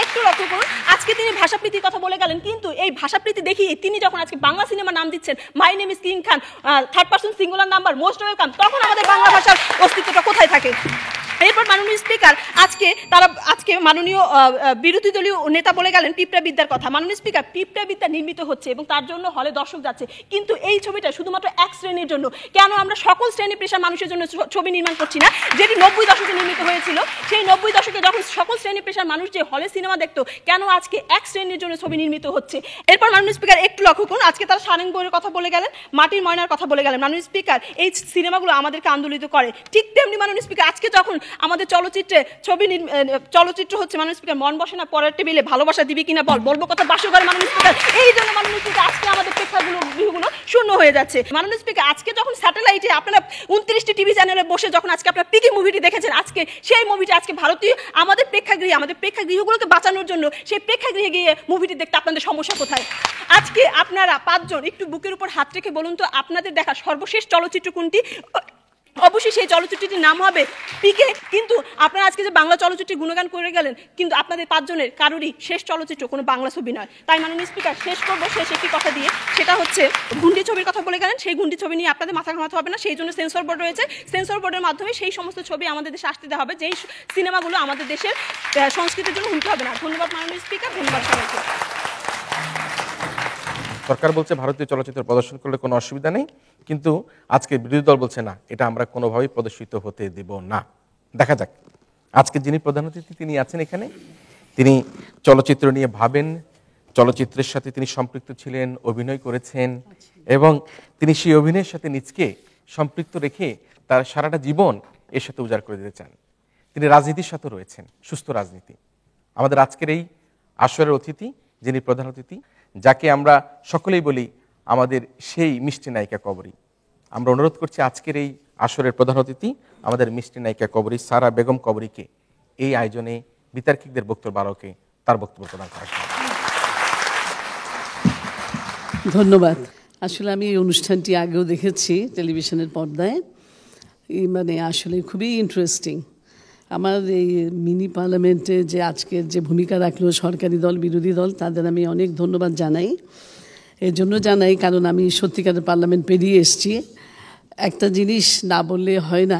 একটু লক্ষ্য করুন, আজকে তিনি ভাষাপ্রীতির কথা বলে গেলেন, কিন্তু এই ভাষাপ্রীতি দেখিয়ে তিনি যখন আজকে বাংলা সিনেমার নাম দিচ্ছেন my name is king Khan, 3rd person singular number, most welcome, তখন আমাদের বাংলা ভাষার অস্তিত্বটা কোথায় থাকে? এরপর মাননীয় স্পিকার আজকে মাননীয় বিরোধী দলীয় নেতা বলে গেলেন পিঁপড়া বিদ্যার কথা। মাননীয় স্পিকার, পিঁপড়া বিদ্যা নির্মিত হচ্ছে এবং তার জন্য হলে দর্শক যাচ্ছে, কিন্তু এই ছবিটা শুধুমাত্র এক শ্রেণীর জন্য। কেন আমরা সকল শ্রেণী পেশার মানুষের জন্য ছবি নির্মাণ করছি না, যেটি 90 দশকে নির্মিত হয়েছিল? সেই 90 দশকে যখন সকল শ্রেণী পেশার মানুষ যে হলে সিনেমা দেখতো, কেন আজকে এক শ্রেণীর জন্য ছবি নির্মিত হচ্ছে? এরপর মাননীয় স্পিকার একটু লক্ষ্য করুন, আজকে তারা সারেং বইয়ের কথা বলে গেলেন, মাটির ময়নার কথা বলে গেলেন। মাননীয় স্পিকার, এই সিনেমাগুলো আমাদেরকে আন্দোলিত করে। ঠিক তেমনি মাননীয় স্পিকার, আজকে যখন আমাদের চলচ্চিত্র হচ্ছে মাননীয় স্পিকার, মন বসে না পরের টেবিলে, ভালোবাসা দিবি কিনা বল, বলবো কথা বাসঘর। মাননীয় স্পিকার, এই জন্য মাননীয় স্পিকার আজকে আমাদের গৃহগুলো শূন্য হয়ে যাচ্ছে। মাননীয় স্পিকার, আজকে যখন স্যাটেলাইটে আপনারা 29টি টিভি চ্যানেলে বসে যখন আজকে আপনারা পিকি মুভিটি দেখেছেন, আজকে সেই মুভিটি আজকে ভারতীয় আমাদের প্রেক্ষাগৃহগুলোকে বাঁচানোর জন্য সেই প্রেক্ষাগৃহে গিয়ে মুভিটি দেখতে আপনাদের সমস্যা কোথায়? আজকে আপনারা 5 জন একটু বুকের উপর হাত রেখে বলুন তো, আপনাদের দেখা সর্বশেষ চলচ্চিত্র কোনটি? অবশ্যই সেই চলচ্চিত্রটির নাম হবে পিকে। কিন্তু আপনারা আজকে যে বাংলা চলচ্চিত্রের গুণগান করে গেলেন, কিন্তু আপনাদের 5 জনের কারোরই শেষ চলচ্চিত্র কোনো বাংলা ছবি নয়। তাই মাননীয় স্পিকার, শেষ করবো শেষ একটি কথা দিয়ে, সেটা হচ্ছে গুন্ডি ছবির কথা বলে গেলেন। সেই গুন্ডি ছবি নিয়ে আপনাদের মাথা ঘামাতে হবে না, সেই জন্য সেন্সর বোর্ড রয়েছে। সেন্সর বোর্ডের মাধ্যমে সেই সমস্ত ছবি আমাদের দেশে আসতে দেওয়া হবে, যেই সিনেমাগুলো আমাদের দেশের সংস্কৃতির জন্য হুমকি হবে না। ধন্যবাদ মাননীয় স্পিকার, ধন্যবাদ সবাইকে। সরকার বলছে ভারতীয় চলচ্চিত্র প্রদর্শন করলে কোনো অসুবিধা নেই, কিন্তু আজকে বিরোধী দল বলছে না, এটা আমরা কোনোভাবেই প্রদর্শিত হতে দেব না। দেখা যাক আজকে যিনি প্রধান অতিথি তিনি আছেন এখানে, তিনি চলচ্চিত্র নিয়ে ভাবেন, চলচ্চিত্রের সাথে তিনি সম্পৃক্ত ছিলেন, অভিনয় করেছেন, এবং তিনি সেই অভিনয়ের সাথে নিজকে সম্পৃক্ত রেখে তার সারাটা জীবন এর সাথে উজাড় করে দিতে চান। তিনি রাজনীতির সাথে রয়েছেন, সুস্থ রাজনীতি। আমাদের আজকের এই আসরের অতিথি, যিনি প্রধান অতিথি, যাকে আমরা সকলেই বলি আমাদের সেই মিষ্টি নায়িকা কবরী, আমরা অনুরোধ করছি আজকের এই আসরের প্রধান অতিথি আমাদের মিষ্টি নায়িকা কবরী সারা বেগম কবরীকে এই আয়োজনে বিতার্কিকদের বক্তব্য আলোকে তার বক্তব্য প্রদান করার জন্য। ধন্যবাদ। আসলে আমি এই অনুষ্ঠানটি আগেও দেখেছি টেলিভিশনের পর্দায়, মানে আসলে খুবই ইন্টারেস্টিং। আমার এই মিনি পার্লামেন্টে যে আজকের যে ভূমিকা রাখলো সরকারি দল বিরোধী দল, তাদের আমি অনেক ধন্যবাদ জানাই। এর জন্য জানাই কারণ আমি সত্যিকারের পার্লামেন্ট পেরিয়ে এসেছি। একটা জিনিস না বললে হয় না,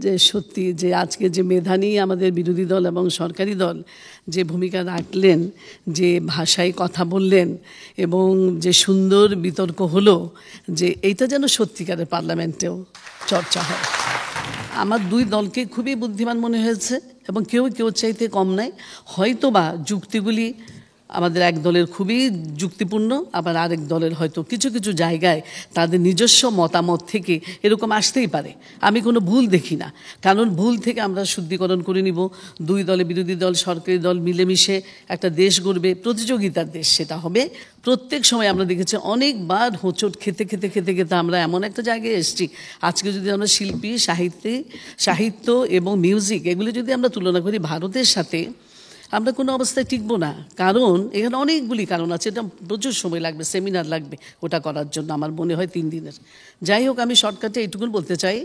যে সত্যি যে আজকে যে মেধা নিয়ে আমাদের বিরোধী দল এবং সরকারি দল যে ভূমিকা রাখলেন, যে ভাষায় কথা বললেন এবং যে সুন্দর বিতর্ক হলো, যে এইটা যেন সত্যিকারের পার্লামেন্টেও চর্চা হয়। আমার 2 দলকে খুবই বুদ্ধিমান মনে হয়েছে এবং কেউ চাইতে কম নয়। হয়তোবা যুক্তিগুলি আমাদের এক দলের খুবই যুক্তিপূর্ণ, আবার আরেক দলের হয়তো কিছু কিছু জায়গায় তাদের নিজস্ব মতামত থেকে এরকম আসতেই পারে। আমি কোনো ভুল দেখি না, কারণ ভুল থেকে আমরা শুদ্ধিকরণ করে নিব। 2 দলে বিরোধী দল সরকারি দল মিলেমিশে একটা দেশ গড়বে, প্রতিযোগিতার দেশ সেটা হবে। প্রত্যেক সময় আমরা দেখেছি অনেকবার হোঁচট খেতে খেতে খেতে খেতে আমরা এমন একটা জায়গায় এসেছি, আজকে যদি আমরা শিল্পী সাহিত্য এবং মিউজিক এগুলি যদি আমরা তুলনা করি ভারতের সাথে, আমরা কোনো অবস্থায় টিকবো না। কারণ এখানে অনেকগুলি কারণ আছে, এটা প্রচুর সময় লাগবে, সেমিনার লাগবে ওটা করার জন্য, আমার মনে হয় 3 দিনের। যাই হোক, আমি শর্টকাটে এইটুকুন বলতে চাই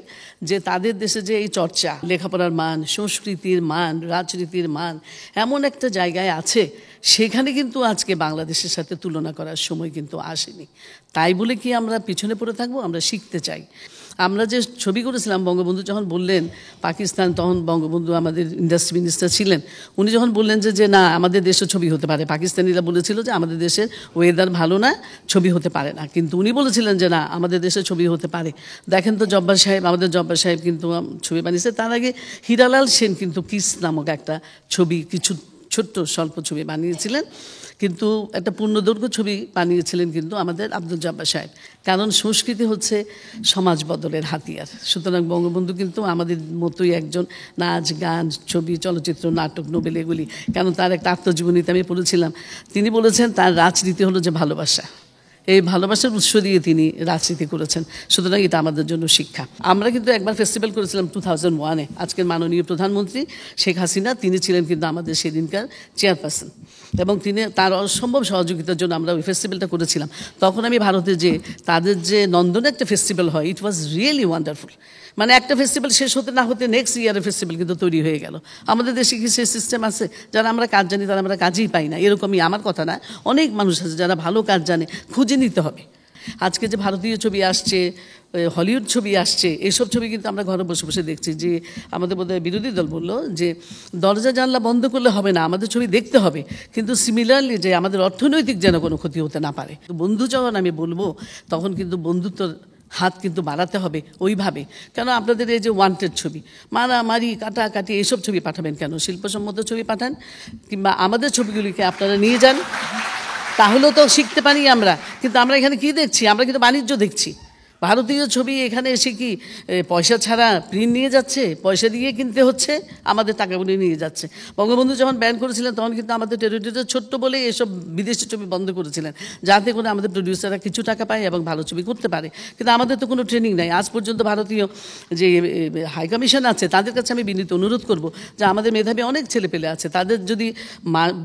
যে তাদের দেশে যে এই চর্চা, লেখাপড়ার মান, সংস্কৃতির মান, রাজনীতির মান এমন একটা জায়গায় আছে, সেখানে কিন্তু আজকে বাংলাদেশের সাথে তুলনা করার সময় কিন্তু আসেনি। তাই বলে কি আমরা পিছনে পড়ে থাকবো? আমরা শিখতে চাই। আমরা যে ছবি করেছিলাম, বঙ্গবন্ধু যখন বললেন পাকিস্তান, তখন বঙ্গবন্ধু আমাদের ইন্ডাস্ট্রি মিনিস্টার ছিলেন, উনি যখন বললেন যে না আমাদের দেশে ছবি হতে পারে, পাকিস্তানিরা বলেছিল যে আমাদের দেশের ওয়েদার ভালো না, ছবি হতে পারে না, কিন্তু উনি বলেছিলেন যে না আমাদের দেশে ছবি হতে পারে। দেখেন তো জব্বার সাহেব, আমাদের জব্বার সাহেব কিন্তু ছবি বানিয়েছে। তার আগে হীরালাল সেন কিন্তু কিস নামক একটা ছবি, কিছু ছোট্ট স্বল্প ছবি বানিয়েছিলেন, কিন্তু একটা পূর্ণদৈর্ঘ্য ছবি বানিয়েছিলেন কিন্তু আমাদের আব্দুল জব্বার সাহেব। কারণ সংস্কৃতি হচ্ছে সমাজ বদলের হাতিয়ার। সুতরাং বঙ্গবন্ধু কিন্তু আমাদের মতোই একজন নাচ গান ছবি চলচ্চিত্র নাটক নোবেল এগুলি, কারণ তার একটা আত্মজীবনীতে আমি পড়েছিলাম, তিনি বলেছেন তার রাজনীতি হলো যে ভালোবাসা, এই ভালোবাসার উৎস দিয়ে তিনি রাজনীতি করেছেন। সুতরাং এটা আমাদের জন্য শিক্ষা। আমরা কিন্তু একবার ফেস্টিভ্যাল করেছিলাম 2001-এ। আজকের মাননীয় প্রধানমন্ত্রী শেখ হাসিনা তিনি ছিলেন কিন্তু আমাদের সেদিনকার চেয়ারপারসন, এবং তিনি তার অসম্ভব সহযোগিতার জন্য আমরা ওই ফেস্টিভ্যালটা করেছিলাম। তখন আমি ভারতে যে তাদের যে নন্দনে একটা ফেস্টিভ্যাল হয়, ইট ওয়াজ রিয়েলি ওয়ান্ডারফুল। মানে একটা ফেস্টিভ্যাল শেষ হতে না হতে নেক্সট ইয়ারের ফেস্টিভ্যাল কিন্তু তৈরি হয়ে গেল। আমাদের দেশে কি সেই সিস্টেম আছে? যারা আমরা কাজ জানি তারা আমরা কাজই পাই না, এরকমই আমার কথা না, অনেক মানুষ আছে যারা ভালো কাজ জানে, খুঁজে নিতে হবে। আজকে যে ভারতীয় ছবি আসছে, হলিউড ছবি আসছে, এইসব ছবি কিন্তু আমরা ঘরে বসে বসে দেখছি। যে আমাদের বোধহয় বিরোধী দল বললো যে দরজা জানলা বন্ধ করলে হবে না, আমাদের ছবি দেখতে হবে, কিন্তু সিমিলারলি যে আমাদের অর্থনৈতিক যেন কোনো ক্ষতি হতে না পারে। বন্ধু যখন আমি বলবো তখন কিন্তু বন্ধুত্বর হাত কিন্তু বাড়াতে হবে ওইভাবে। কেন আপনাদের এই যে ওয়ান্টেড ছবি, মারামারি কাটাকাটি এইসব ছবি পাঠাবেন কেন? শিল্পসম্মত ছবি পাঠান, কিংবা আমাদের ছবিগুলিকে আপনারা নিয়ে যান, তাহলেও তো শিখতে পারি আমরা। কিন্তু আমরা এখানে কি দেখছি? আমরা কিন্তু বাণিজ্য দেখছি। ভারতীয় ছবি এখানে এসে কি পয়সা ছাড়া প্রিন্ট নিয়ে যাচ্ছে, পয়সা দিয়ে কিনতে হচ্ছে, আমাদের টাকাগুলি নিয়ে যাচ্ছে। বঙ্গবন্ধু যখন ব্যান করেছিলেন তখন কিন্তু আমাদের টেরিটরিটা ছোট্ট বলে এসব বিদেশি ছবি বন্ধ করেছিলেন, যাতে করে আমাদের প্রডিউসাররা কিছু টাকা পায় এবং ভালো ছবি করতে পারে। কিন্তু আমাদের তো কোনো ট্রেনিং নাই। আজ পর্যন্ত ভারতীয় যে হাই কমিশন আছে তাদের কাছে আমি বিনীত অনুরোধ করব যে আমাদের মেধাবী অনেক ছেলে পেলে আছে, তাদের যদি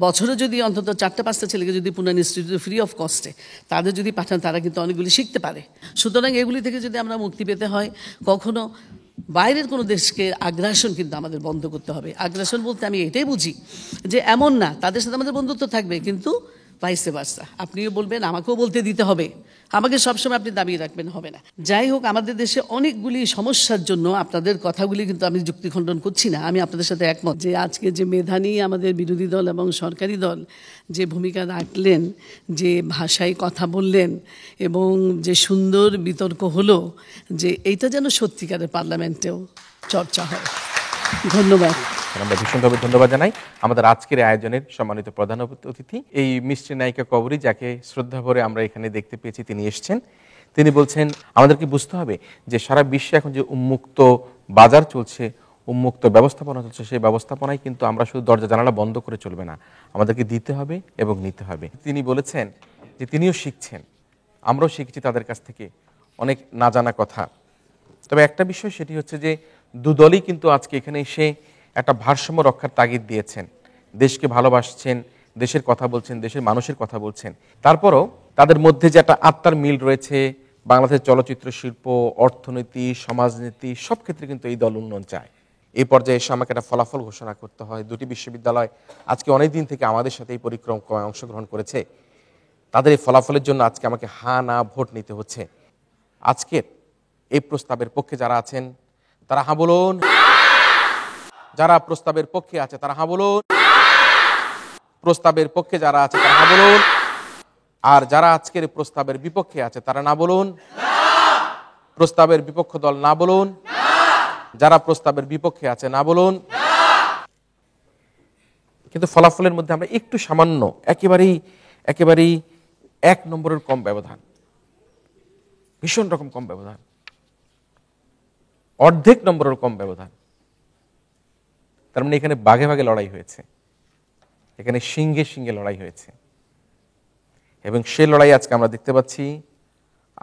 বছরে যদি অন্তত 4-5টা ছেলেকে যদি পুনঃ ইনস্টিটিউটে ফ্রি অফ কস্টে তাদের যদি পাঠান, তারা কিন্তু অনেকগুলি শিখতে পারে। সুতরাং এগুলি থেকে যদি আমরা মুক্তি পেতে হয়, কখনো বাইরের কোনো দেশকে আগ্রাসন কিন্তু আমাদের বন্ধ করতে হবে। আগ্রাসন বলতে আমি এটাই বুঝি যে এমন না, তাদের সাথে আমাদের বন্ধুত্ব থাকবে, কিন্তু ভাইসে ভার্সা। আপনিও বলবেন, আমাকেও বলতে দিতে হবে, আমাকে সবসময় আপনি দাবিয়ে রাখবেন হবে না। যাই হোক, আমাদের দেশে অনেকগুলি সমস্যার জন্য আপনাদের কথাগুলি কিন্তু আমি যুক্তি খণ্ডন করছি না, আমি আপনাদের সাথে একমত যে আজকে যে মেধা নিয়ে আমাদের বিরোধী দল এবং সরকারি দল যে ভূমিকা রাখলেন, যে ভাষায় কথা বললেন এবং যে সুন্দর বিতর্ক হলো, যে এইটা যেন সত্যিকারের পার্লামেন্টেও চর্চা হয়। ধন্যবাদ। আমরা ভীষণভাবে ধন্যবাদ জানাই আমাদের আজকের আয়োজনের সম্মানিত প্রধান অতিথি, এই মিষ্টি নায়িকা কবরী, যাকে শ্রদ্ধা ভরে আমরা এখানে দেখতে পেয়েছি। তিনি এসছেন, তিনি বলছেন আমাদেরকে বুঝতে হবে যে সারা বিশ্বে এখন যে উন্মুক্ত বাজার চলছে, উন্মুক্ত ব্যবস্থাপনা চলছে, সেই ব্যবস্থাপনায় কিন্তু আমরা শুধু দরজা জানালা বন্ধ করে চলবে না, আমাদেরকে দিতে হবে এবং নিতে হবে। তিনি বলেছেন যে তিনিও শিখছেন, আমরাও শিখছি তাদের কাছ থেকে অনেক না জানা কথা। তবে একটা বিষয়, সেটি হচ্ছে যে দুদলই কিন্তু আজকে এখানে এসে একটা ভারসাম্য রক্ষার তাগিদ দিয়েছেন, দেশকে ভালোবাসছেন, দেশের কথা বলছেন, দেশের মানুষের কথা বলছেন। তারপরও তাদের মধ্যে যে একটা আত্মার মিল রয়েছে, বাংলাদেশের চলচ্চিত্র শিল্প, অর্থনীতি, সমাজনীতি সব ক্ষেত্রে কিন্তু এই দল উন্নয়ন চায়। এই পর্যায়ে এসে আমাকে একটা ফলাফল ঘোষণা করতে হয়। দুটি বিশ্ববিদ্যালয় আজকে অনেক দিন থেকে আমাদের সাথে এই পরিক্রমায় অংশগ্রহণ করেছে, তাদের এই ফলাফলের জন্য আজকে আমাকে হ্যাঁ না ভোট নিতে হচ্ছে। আজকের এই প্রস্তাবের পক্ষে যারা আছেন তারা হ্যাঁ বলুন, যারা প্রস্তাবের পক্ষে আছে তারা হ্যাঁ বলুন, প্রস্তাবের পক্ষে যারা আছে তারা হ্যাঁ বলুন, আর যারা আজকের প্রস্তাবের বিপক্ষে আছে তারা না বলুন। প্রস্তাবের বিপক্ষ দল না বলুন, যারা প্রস্তাবের বিপক্ষে আছে না বলুন। কিন্তু ফলাফলের মধ্যে আমরা একটু সামান্য, একেবারেই 1 নম্বরের কম ব্যবধান, ভীষণ রকম কম ব্যবধান, অর্ধেক নম্বরের কম ব্যবধান। তার মানে এখানে বাঘে বাঘে লড়াই হয়েছে, এখানে সিংহে সিংহে লড়াই হয়েছে, এবং সে লড়াই আজকে আমরা দেখতে পাচ্ছি।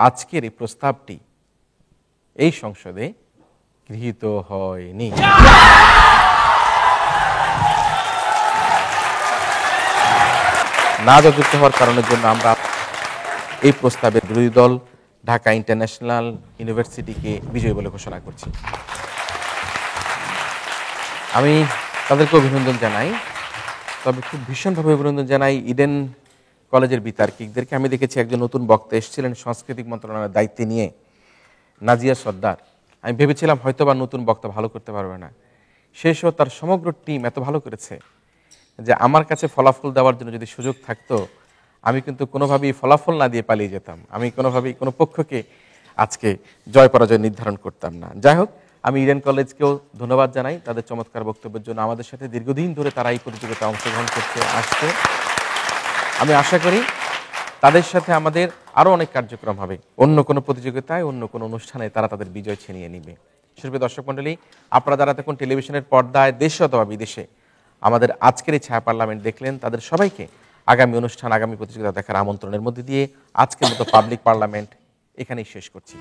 আজকের এই প্রস্তাবটি এই সংসদে গৃহীত হয়নি। না যুক্ত হওয়ার কারণের জন্য আমরা এই প্রস্তাবের বিরোধী দল ঢাকা ইন্টারন্যাশনাল ইউনিভার্সিটিকে বিজয়ী বলে ঘোষণা করছি। আমি তাদেরকে অভিনন্দন জানাই, তবে খুব ভীষণভাবে অভিনন্দন জানাই ইডেন কলেজের বিতার্কিকদেরকে। আমি দেখেছি একজন নতুন বক্তা এসেছিলেন সাংস্কৃতিক মন্ত্রণালয়ের দায়িত্বে নিয়ে, নাজিয়া সর্দার। আমি ভেবেছিলাম হয়তো বা নতুন বক্তা ভালো করতে পারবে না, শেষও তার সমগ্র টিম এত ভালো করেছে যে আমার কাছে ফলাফল দেওয়ার জন্য যদি সুযোগ থাকতো, আমি কিন্তু কোনোভাবেই ফলাফল না দিয়ে পালিয়ে যেতাম, আমি কোনোভাবেই কোনো পক্ষকে আজকে জয় পরাজয় নির্ধারণ করতাম না। যাই হোক, আমি ইডেন কলেজকেও ধন্যবাদ জানাই তাদের চমৎকার বক্তব্যের জন্য। আমাদের সাথে দীর্ঘদিন ধরে তারা এই প্রতিযোগিতায় অংশগ্রহণ করতে আসছে। আমি আশা করি তাদের সাথে আমাদের আরও অনেক কার্যক্রম হবে, অন্য কোনো প্রতিযোগিতায়, অন্য কোনো অনুষ্ঠানে তারা তাদের বিজয় ছিনিয়ে নিবে। সুপ্রিয় দর্শক মণ্ডলী, আপনারা যারা তখন টেলিভিশনের পর্দায় দেশে অথবা বিদেশে আমাদের আজকের এই ছায়া পার্লামেন্ট দেখলেন, তাদের সবাইকে আগামী অনুষ্ঠান, আগামী প্রতিযোগিতা দেখার আমন্ত্রণের মধ্যে দিয়ে আজকের মতো পাবলিক পার্লামেন্ট এখানেই শেষ করছি।